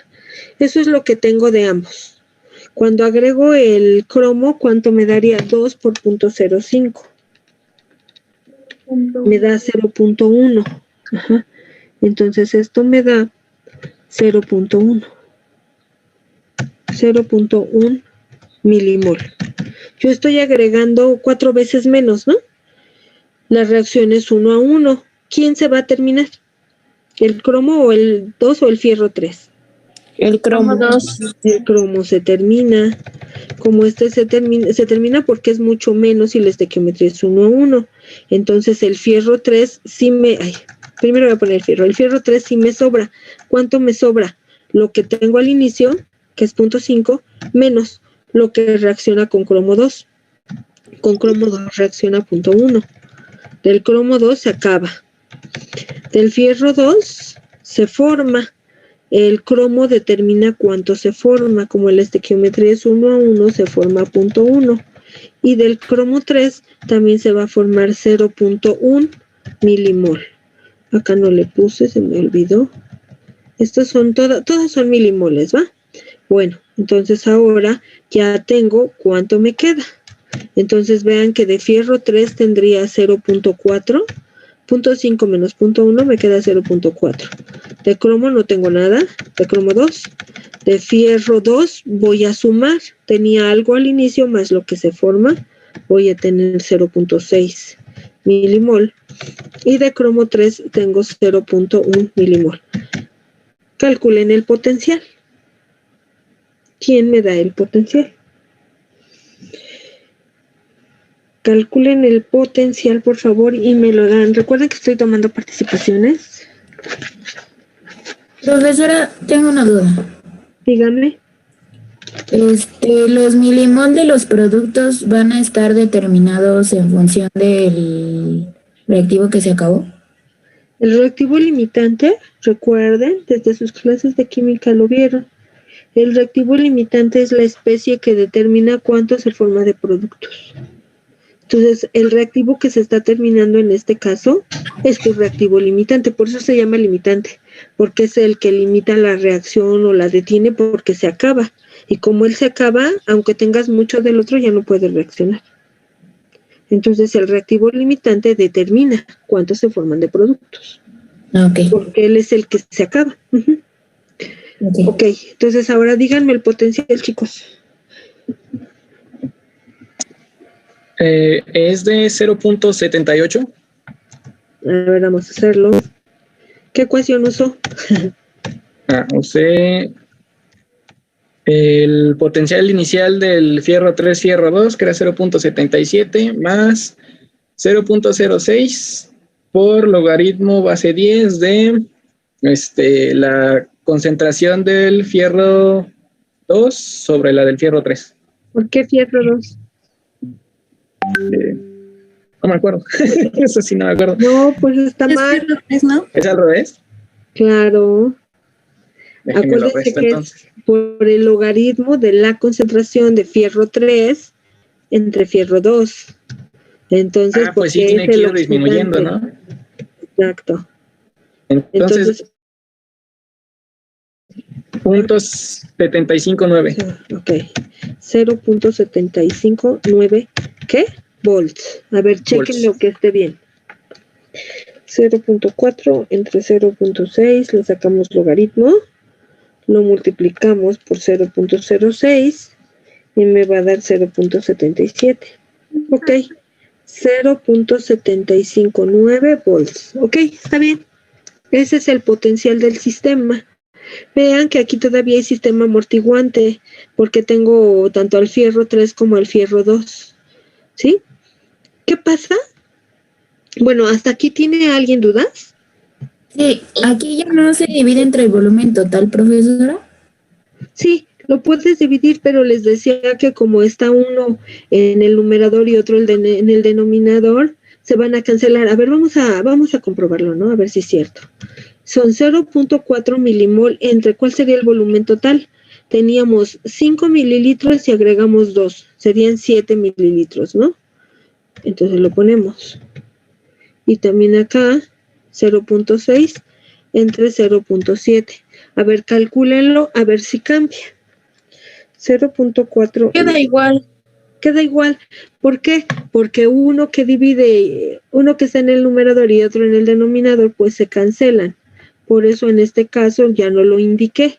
Speaker 1: Eso es lo que tengo de ambos. Cuando agrego el cromo, ¿cuánto me daría? 2 por 0.05. Me da 0.1. Ajá. Entonces esto me da 0.1. 0.1 milimol. Yo estoy agregando 4 veces menos, ¿no? La reacción es 1 a 1. ¿Quién se va a terminar? ¿El cromo o el 2 o el fierro 3?
Speaker 3: El cromo 2.
Speaker 1: El cromo se termina. Como este se termina porque es mucho menos y la estequiometría es 1 a 1. Entonces el fierro 3 sí me... primero voy a poner el fierro. El fierro 3 sí me sobra. ¿Cuánto me sobra? Lo que tengo al inicio, que es 0.5, menos lo que reacciona con cromo 2. Con cromo 2 reacciona 0.1. Del cromo 2 se acaba. Del fierro 2 se forma. El cromo determina cuánto se forma. Como la estequiometría es 1 a 1, se forma 0.1. Y del cromo 3 también se va a formar 0.1 milimol. Acá no le puse, se me olvidó. Estos son todas son milimoles, ¿va? Bueno, entonces ahora ya tengo cuánto me queda. Entonces vean que de fierro 3 tendría 0.4. 0.5 menos 0.1 me queda 0.4. De cromo no tengo nada. De cromo 2. De fierro 2 voy a sumar. Tenía algo al inicio más lo que se forma. Voy a tener 0.6 milimol. Y de cromo 3 tengo 0.1 milimol. Calculen el potencial. ¿Quién me da el potencial? Calculen el potencial, por favor, y me lo dan. Recuerden que estoy tomando participaciones.
Speaker 7: Profesora, tengo una duda.
Speaker 1: Dígame.
Speaker 7: Los milimol de los productos van a estar determinados en función del reactivo que se acabó.
Speaker 1: El reactivo limitante, recuerden, desde sus clases de química lo vieron. El reactivo limitante es la especie que determina cuánto se forma de productos. Entonces, el reactivo que se está terminando en este caso es tu reactivo limitante. Por eso se llama limitante, porque es el que limita la reacción o la detiene porque se acaba. Y como él se acaba, aunque tengas mucho del otro, ya no puede reaccionar. Entonces el reactivo limitante determina cuántos se forman de productos.
Speaker 7: Ok.
Speaker 1: Porque él es el que se acaba. Uh-huh. Ok, entonces ahora díganme el potencial, chicos.
Speaker 8: Es de 0.78.
Speaker 1: A ver, vamos a hacerlo. ¿Qué ecuación usó?
Speaker 8: Usé el potencial inicial del fierro 3, fierro 2, que era 0.77, más 0.06 por logaritmo base 10 de la concentración del fierro 2 sobre la del fierro 3.
Speaker 1: ¿Por qué fierro 2?
Speaker 8: No me acuerdo. Eso sí no me acuerdo.
Speaker 1: No, pues está
Speaker 6: Es
Speaker 1: mal.
Speaker 6: fierro 3, ¿no?
Speaker 8: ¿Es al revés?
Speaker 1: Claro.
Speaker 8: Déjenme lo
Speaker 1: Acuérdense
Speaker 8: resto,
Speaker 1: que
Speaker 8: entonces.
Speaker 1: es por el logaritmo de la concentración de fierro 3 entre fierro 2. Entonces,
Speaker 8: Pues sí,
Speaker 1: porque
Speaker 8: tiene
Speaker 1: es
Speaker 8: que
Speaker 1: el
Speaker 8: ir disminuyendo,
Speaker 1: oxidante.
Speaker 8: ¿no?
Speaker 1: Exacto.
Speaker 8: Entonces, puntos 75.9.
Speaker 1: Ok. 0.759. ¿Qué? Volts. A ver, chequen lo que esté bien. 0.4 entre 0.6, le sacamos logaritmo, lo multiplicamos por 0.06 y me va a dar 0.77. Ok. 0.759 volts. Ok, está bien. Ese es el potencial del sistema. Vean que aquí todavía hay sistema amortiguante, porque tengo tanto al fierro 3 como al fierro 2. ¿Sí? ¿Qué pasa? Bueno, ¿hasta aquí tiene alguien dudas?
Speaker 7: Sí, aquí ya no se divide entre el volumen total, profesora.
Speaker 1: Sí, lo puedes dividir, pero les decía que como está uno en el numerador y otro en el denominador, se van a cancelar. A ver, vamos a comprobarlo, ¿no? A ver si es cierto. Son 0.4 milimol entre, ¿cuál sería el volumen total? Teníamos 5 mililitros y agregamos 2, serían 7 mililitros, ¿no? Entonces lo ponemos. Y también acá, 0.6 entre 0.7. A ver, calcúlenlo, a ver si cambia. 0.4.
Speaker 3: Queda igual.
Speaker 1: Queda igual. ¿Por qué? Porque uno que divide, uno que está en el numerador y otro en el denominador, pues se cancelan. Por eso en este caso ya no lo indiqué.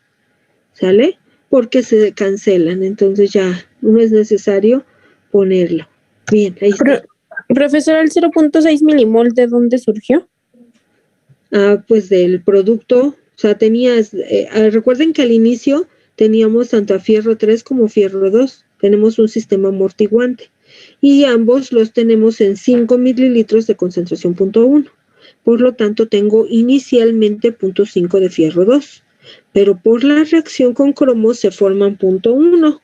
Speaker 1: ¿Sale? Porque se cancelan. Entonces ya no es necesario ponerlo. Bien, ahí está.
Speaker 3: Profesora, ¿el 0.6 milimol de dónde surgió?
Speaker 1: Pues del producto. O sea, tenías, recuerden que al inicio teníamos tanto a fierro 3 como fierro 2. Tenemos un sistema amortiguante. Y ambos los tenemos en 5 mililitros de concentración 0.1. Por lo tanto, tengo inicialmente 0.5 de fierro 2. Pero por la reacción con cromo se forman 0.1.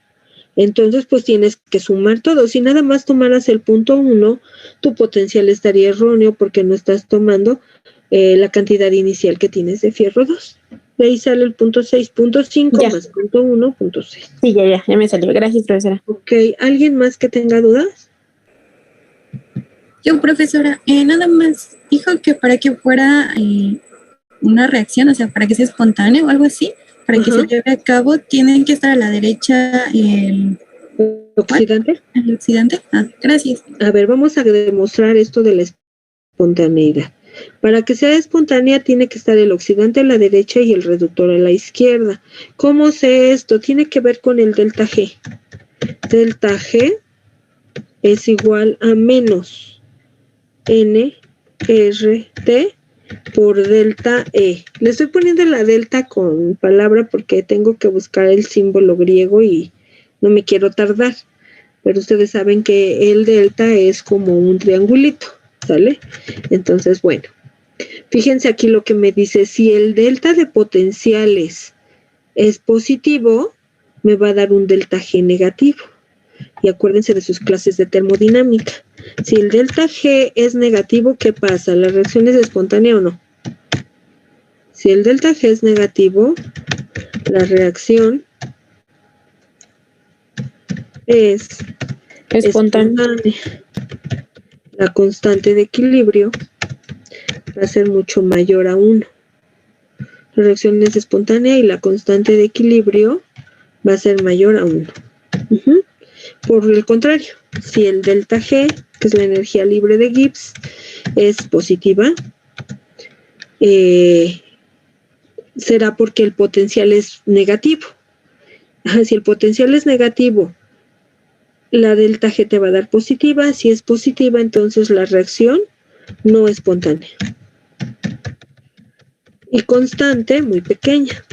Speaker 1: Entonces, pues tienes que sumar todo. Si nada más tomaras el 0.1, tu potencial estaría erróneo porque no estás tomando la cantidad inicial que tienes de fierro 2. De ahí sale el 0.6, 0.5
Speaker 3: Ya.
Speaker 1: más 0.1, 0.6.
Speaker 3: Sí, ya me salió. Gracias, profesora.
Speaker 1: Ok, ¿alguien más que tenga dudas?
Speaker 6: Yo, profesora, nada más dijo que para que fuera una reacción, o sea, para que sea espontánea o algo así, para que
Speaker 1: Ajá.
Speaker 6: se lleve a cabo, tienen que estar a la derecha el
Speaker 1: ¿Oxidante?
Speaker 6: oxidante. Gracias.
Speaker 1: A ver, vamos a demostrar esto de la espontaneidad. Para que sea espontánea tiene que estar el oxidante a la derecha y el reductor a la izquierda. ¿Cómo sé esto? Tiene que ver con el delta G. Delta G es igual a menos NRT por delta E. Le estoy poniendo la delta con palabra porque tengo que buscar el símbolo griego y no me quiero tardar. Pero ustedes saben que el delta es como un triangulito, ¿sale? Entonces, bueno, fíjense aquí lo que me dice. Si el delta de potenciales es positivo, me va a dar un delta G negativo. Y acuérdense de sus clases de termodinámica. Si el delta G es negativo, ¿qué pasa? ¿La reacción es espontánea o no? Si el delta G es negativo, la reacción es
Speaker 3: Espontáneo.
Speaker 1: La constante de equilibrio va a ser mucho mayor a 1. La reacción es espontánea y la constante de equilibrio va a ser mayor a 1. Por el contrario, si el delta G, que es la energía libre de Gibbs, es positiva, será porque el potencial es negativo. Si el potencial es negativo, la delta G te va a dar positiva. Si es positiva, entonces la reacción no espontánea. Y constante, muy pequeña.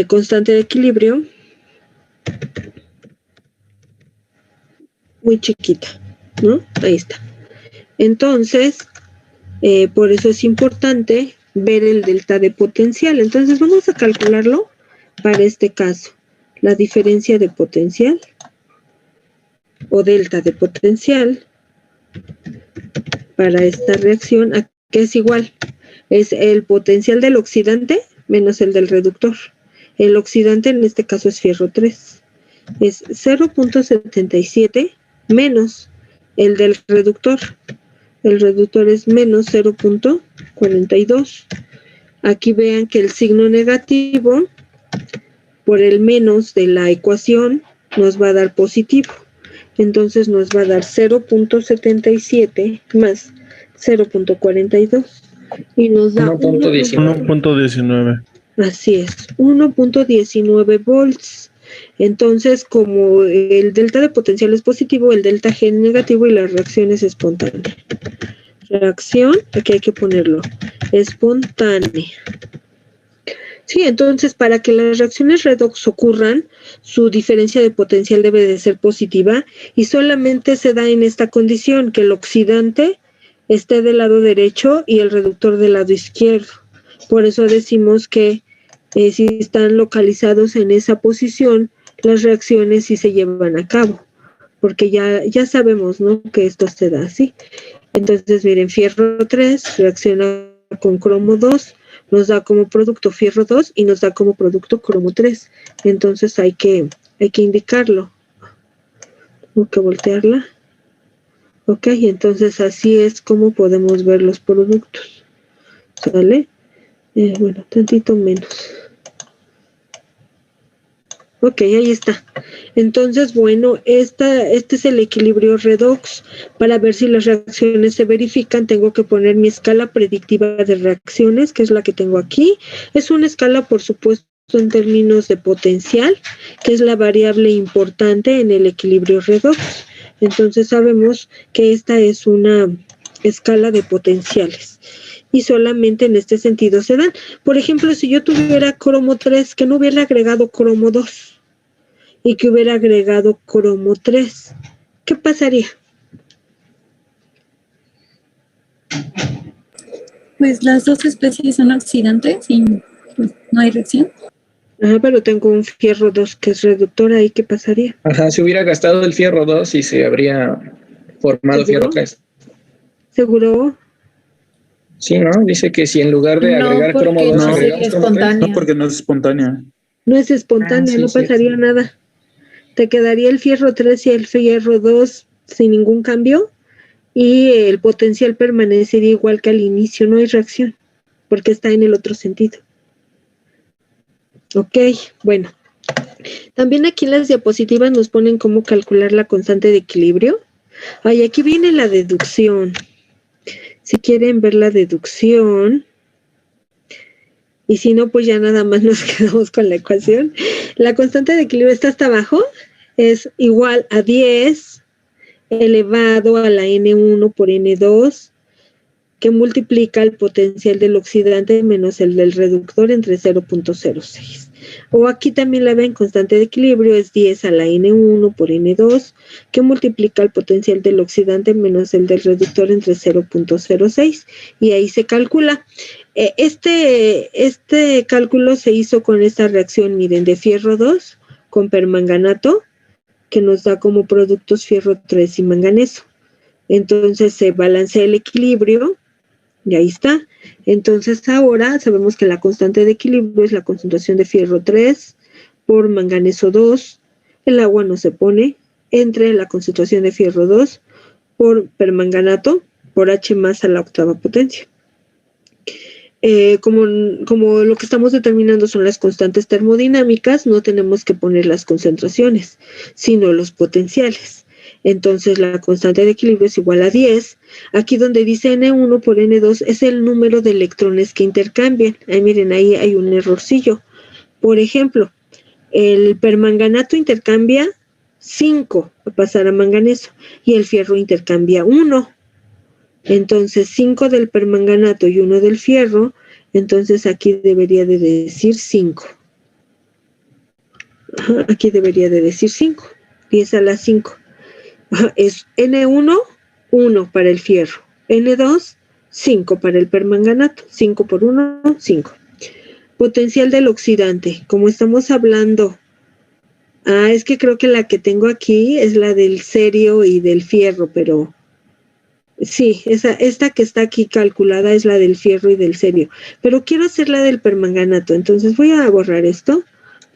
Speaker 1: Constante de equilibrio, muy chiquita, ¿no? Ahí está. Entonces, por eso es importante ver el delta de potencial. Entonces, vamos a calcularlo para este caso. La diferencia de potencial o delta de potencial para esta reacción, que es igual, es el potencial del oxidante menos el del reductor. El oxidante en este caso es fierro 3. Es 0.77 menos el del reductor. El reductor es menos 0.42. Aquí vean que el signo negativo por el menos de la ecuación nos va a dar positivo. Entonces nos va a dar 0.77 más 0.42 y nos da
Speaker 4: 1.19.
Speaker 1: Así es, 1.19 volts. Entonces, como el delta de potencial es positivo, el delta G es negativo y la reacción es espontánea. Reacción, aquí hay que ponerlo, espontánea. Sí, entonces para que las reacciones redox ocurran, su diferencia de potencial debe de ser positiva y solamente se da en esta condición, que el oxidante esté del lado derecho y el reductor del lado izquierdo. Por eso decimos que si están localizados en esa posición, las reacciones sí se llevan a cabo, porque ya sabemos, ¿no?, que esto se da así. Entonces, miren, fierro 3 reacciona con cromo 2, nos da como producto fierro 2 y nos da como producto cromo 3. Entonces hay que indicarlo. Tengo que voltearla. Ok, entonces así es como podemos ver los productos. ¿Sale? Bueno, tantito menos. Ok, ahí está. Entonces, bueno, este es el equilibrio redox. Para ver si las reacciones se verifican, tengo que poner mi escala predictiva de reacciones, que es la que tengo aquí. Es una escala, por supuesto, en términos de potencial, que es la variable importante en el equilibrio redox. Entonces, sabemos que esta es una escala de potenciales. Y solamente en este sentido se dan. Por ejemplo, si yo tuviera cromo 3, que no hubiera agregado cromo 2 y que hubiera agregado cromo 3, ¿qué pasaría?
Speaker 6: Pues las dos especies son oxidantes y pues no hay reacción.
Speaker 1: Pero tengo un fierro 2 que es reductor, ¿ahí qué pasaría?
Speaker 8: Se hubiera gastado el fierro 2 y se habría formado fierro 3.
Speaker 1: ¿Seguro?
Speaker 8: Sí, ¿no? Dice que si en lugar de agregar cromo 2 agregamos cromo 3.
Speaker 9: No, porque no es espontánea.
Speaker 1: No es espontánea,
Speaker 8: sí,
Speaker 1: no pasaría nada. Te quedaría el fierro 3 y el fierro 2 sin ningún cambio y el potencial permanecería igual que al inicio, no hay reacción, porque está en el otro sentido. Ok, bueno. También aquí en las diapositivas nos ponen cómo calcular la constante de equilibrio. Aquí viene la deducción. Si quieren ver la deducción, y si no, pues ya nada más nos quedamos con la ecuación. La constante de equilibrio está hasta abajo, es igual a 10 elevado a la N1 por N2, que multiplica el potencial del oxidante menos el del reductor entre 0.06. O aquí también la ven, constante de equilibrio es 10 a la N1 por N2, que multiplica el potencial del oxidante menos el del reductor entre 0.06, y ahí se calcula. Este cálculo se hizo con esta reacción, miren, de fierro 2 con permanganato, que nos da como productos fierro 3 y manganeso. Entonces se balancea el equilibrio, y ahí está. Entonces ahora sabemos que la constante de equilibrio es la concentración de fierro 3 por manganeso 2. El agua no se pone, entre la concentración de fierro 2 por permanganato por H más a la octava potencia. como lo que estamos determinando son las constantes termodinámicas, no tenemos que poner las concentraciones, sino los potenciales. Entonces la constante de equilibrio es igual a 10. Aquí donde dice N1 por N2 es el número de electrones que intercambian. Ahí miren, ahí hay un errorcillo. Por ejemplo, el permanganato intercambia 5 a pasar a manganeso y el fierro intercambia 1. Entonces 5 del permanganato y 1 del fierro, entonces aquí debería de decir 5. Aquí debería de decir 5. 10 a la 5. Es N1, 1 para el fierro. N2, 5 para el permanganato. 5 por 1, 5. Potencial del oxidante. Como estamos hablando... es que creo que la que tengo aquí es la del cerio y del fierro, pero... Sí, esta que está aquí calculada es la del fierro y del cerio. Pero quiero hacer la del permanganato. Entonces voy a borrar esto.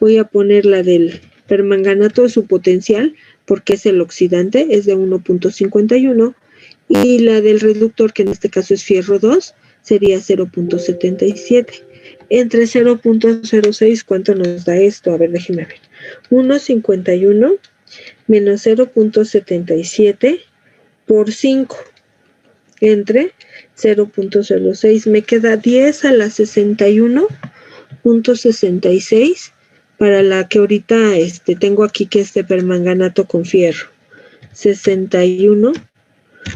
Speaker 1: Voy a poner la del permanganato, su potencial, porque es el oxidante, es de 1.51. Y la del reductor, que en este caso es fierro 2, sería 0.77. Entre 0.06, ¿cuánto nos da esto? A ver, déjenme ver. 1.51 menos 0.77 por 5. Entre 0.06 me queda 10 a la 61.66 para la que ahorita tengo aquí, que es de permanganato con fierro. 61.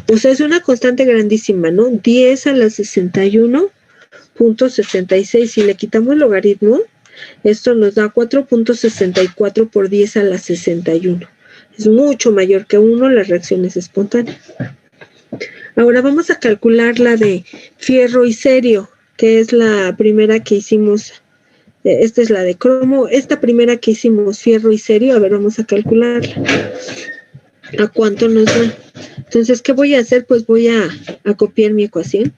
Speaker 1: O sea, es una constante grandísima, ¿no? 10 a la 61.66. Si le quitamos el logaritmo, esto nos da 4.64 por 10 a la 61. Es mucho mayor que 1 las reacciones espontáneas. Ahora vamos a calcular la de fierro y cerio, que es la primera que hicimos. Esta es la de cromo. Esta primera que hicimos, fierro y cerio, a ver, vamos a calcularla. ¿A cuánto nos da? Entonces, ¿qué voy a hacer? Pues voy a copiar mi ecuación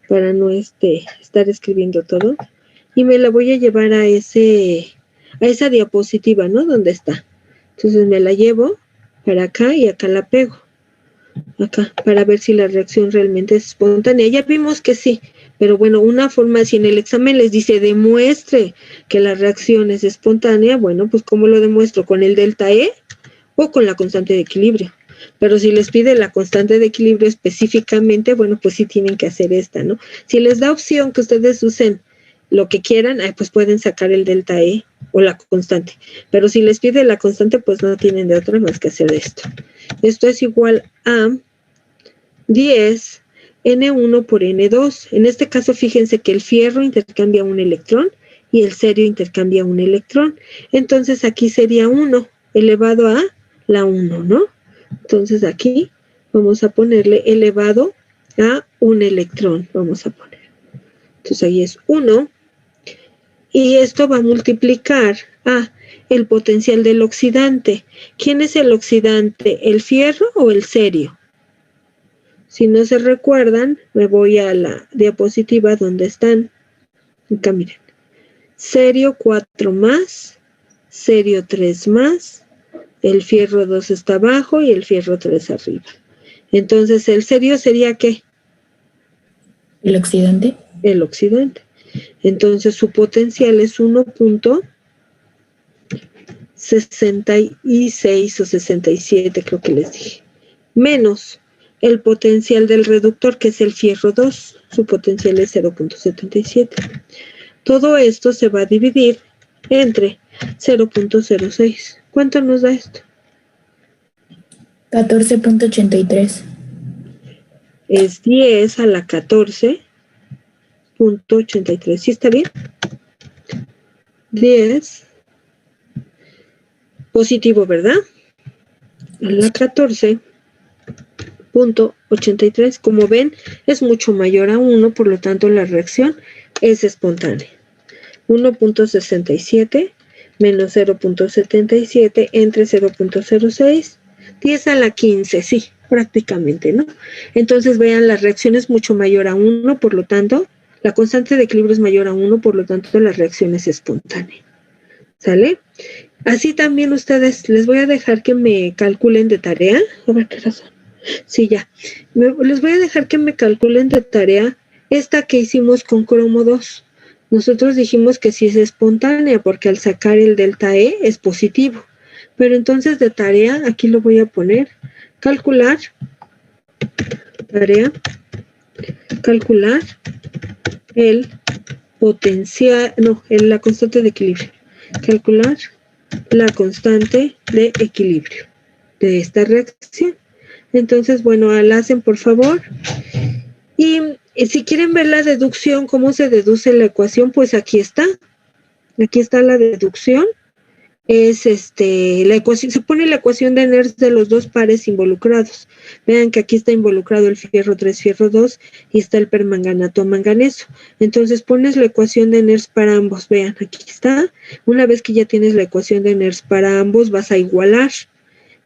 Speaker 1: para no estar escribiendo todo. Y me la voy a llevar a esa diapositiva, ¿no? ¿Dónde está? Entonces me la llevo para acá y acá la pego. Acá, para ver si la reacción realmente es espontánea. Ya vimos que sí, pero bueno, una forma, si en el examen les dice demuestre que la reacción es espontánea, bueno, pues ¿cómo lo demuestro? ¿Con el delta E o con la constante de equilibrio? Pero si les pide la constante de equilibrio específicamente, bueno, pues sí tienen que hacer esta, ¿no? Si les da opción que ustedes usen lo que quieran, pues pueden sacar el delta E o la constante. Pero si les pide la constante, pues no tienen de otra más que hacer esto. Esto es igual a 10 N1 por N2. En este caso, fíjense que el fierro intercambia un electrón y el cerio intercambia un electrón. Entonces, aquí sería 1 elevado a la 1, ¿no? Entonces, aquí vamos a ponerle elevado a un electrón. Vamos a poner. Entonces, ahí es 1. Y esto va a multiplicar a el potencial del oxidante. ¿Quién es el oxidante? ¿El fierro o el cerio? Si no se recuerdan, me voy a la diapositiva donde están. Acá miren. Cerio 4 más, cerio 3 más, el fierro 2 está abajo y el fierro 3 arriba. Entonces, ¿el cerio sería qué?
Speaker 7: ¿El oxidante?
Speaker 1: El oxidante. Entonces, su potencial es 1.66 o 67, creo que les dije. Menos el potencial del reductor, que es el fierro 2. Su potencial es 0.77. Todo esto se va a dividir entre 0.06. ¿Cuánto nos da esto?
Speaker 7: 14.83.
Speaker 1: Es 10 a la 14.83. ¿Sí está bien? 10 positivo, ¿verdad? A la 14.83. Como ven, es mucho mayor a 1, por lo tanto la reacción es espontánea. 1.67 menos 0.77 entre 0.06, 10 a la 15, sí, prácticamente, ¿no? Entonces, vean, la reacción es mucho mayor a 1, por lo tanto, la constante de equilibrio es mayor a 1, por lo tanto, la reacción es espontánea. ¿Sale? Así también ustedes, les voy a dejar que me calculen de tarea. A ver, ¿qué razón? Sí, ya. Les voy a dejar que me calculen de tarea Esta que hicimos con cromo 2, nosotros dijimos que sí es espontánea porque al sacar el delta E es positivo. Pero entonces de tarea, aquí lo voy a poner, calcular, tarea, calcular el potencial, la constante de equilibrio. Calcular la constante de equilibrio de esta reacción. Entonces, bueno, la hacen por favor. Y si quieren ver la deducción, cómo se deduce la ecuación, pues aquí está. Aquí está la deducción. Es la ecuación, se pone la ecuación de Nernst de los dos pares involucrados. Vean que aquí está involucrado el fierro 3, fierro 2 y está el permanganato manganeso. Entonces pones la ecuación de Nernst para ambos. Vean, aquí está. Una vez que ya tienes la ecuación de Nernst para ambos, vas a igualar.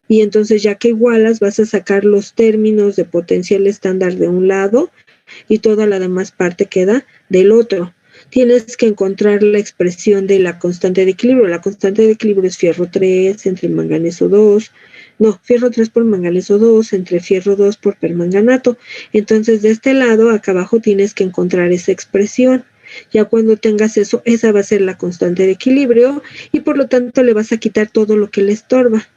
Speaker 1: Y entonces ya que igualas, vas a sacar los términos de potencial estándar de un lado y toda la demás parte queda del otro. Tienes que encontrar la expresión de la constante de equilibrio. La constante de equilibrio es fierro 3 entre manganeso 2. No, fierro 3 por manganeso 2 entre fierro 2 por permanganato. Entonces, de este lado, acá abajo, tienes que encontrar esa expresión. Ya cuando tengas eso, esa va a ser la constante de equilibrio y por lo tanto le vas a quitar todo lo que le estorba.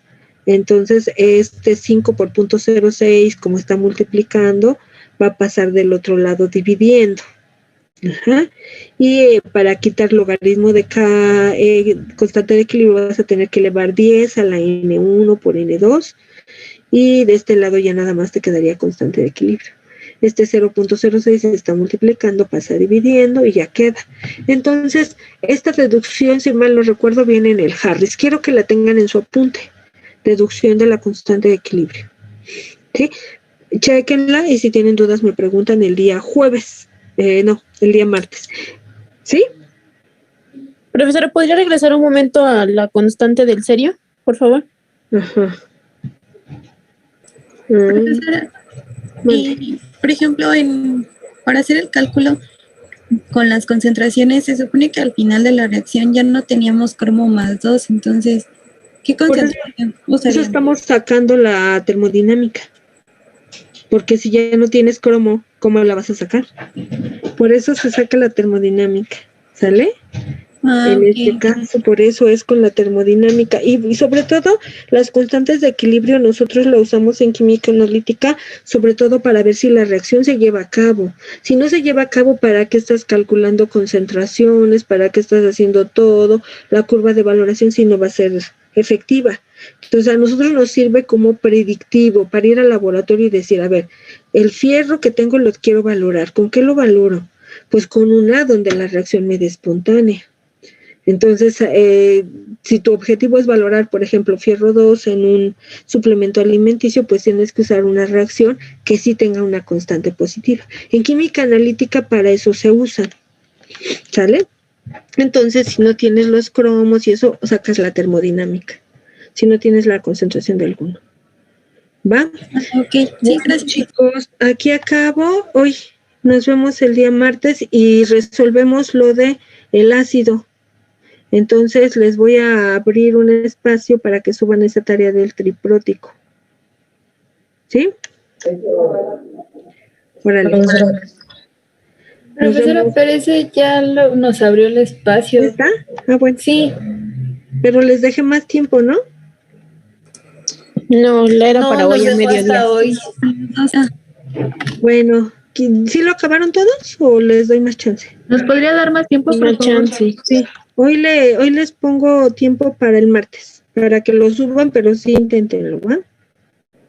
Speaker 1: Entonces, 5 por 0.06, como está multiplicando, va a pasar del otro lado dividiendo. Ajá. Y para quitar logaritmo de cada constante de equilibrio vas a tener que elevar 10 a la n1 por n2 y de este lado ya nada más te quedaría constante de equilibrio. 0.06 se está multiplicando, pasa dividiendo y ya queda. Entonces, esta deducción, si mal no recuerdo, viene en el Harris. Quiero que la tengan en su apunte. Deducción de la constante de equilibrio. ¿Sí? Chequenla y si tienen dudas me preguntan el día jueves. El día martes. ¿Sí?
Speaker 3: Profesora, ¿podría regresar un momento a la constante del serio, por favor?
Speaker 1: Ajá.
Speaker 6: Profesora, y, por ejemplo, para hacer el cálculo con las concentraciones, se supone que al final de la reacción ya no teníamos cromo más 2, entonces, ¿qué concentración usaríamos?
Speaker 1: Eso estamos sacando la termodinámica. Porque si ya no tienes cromo, ¿cómo la vas a sacar? Por eso se saca la termodinámica, ¿sale? En este caso, por eso es con la termodinámica. Y sobre todo, las constantes de equilibrio nosotros la usamos en química analítica, sobre todo para ver si la reacción se lleva a cabo. Si no se lleva a cabo, ¿para qué estás calculando concentraciones? ¿Para qué estás haciendo todo? La curva de valoración si no va a ser efectiva. Entonces a nosotros nos sirve como predictivo para ir al laboratorio y decir, a ver, el fierro que tengo lo quiero valorar. ¿Con qué lo valoro? Pues con una donde la reacción me dé espontánea. Entonces, si tu objetivo es valorar, por ejemplo, fierro 2 en un suplemento alimenticio, pues tienes que usar una reacción que sí tenga una constante positiva. En química analítica para eso se usan, ¿sale? Entonces, si no tienes los cromos y eso, sacas la termodinámica. Si no tienes la concentración de alguno. ¿Va?
Speaker 6: Ok, sí, gracias.
Speaker 1: Chicos, aquí acabo. Hoy nos vemos el día martes y resolvemos lo de el ácido. Entonces, les voy a abrir un espacio para que suban esa tarea del triprótico. ¿Sí? Órale.
Speaker 7: Profesora, pero ese ya nos abrió el espacio.
Speaker 1: ¿Está? Ah, bueno.
Speaker 7: Sí.
Speaker 1: Pero les dejé más tiempo, ¿no?
Speaker 3: No, la era para hoy a mediodía.
Speaker 7: Hasta hoy.
Speaker 1: Bueno, ¿sí lo acabaron todos o les doy más chance?
Speaker 7: ¿Nos podría dar más tiempo?
Speaker 3: Más chance.
Speaker 1: Sí. Hoy les pongo tiempo para el martes, para que lo suban, pero sí inténtenlo, ¿va?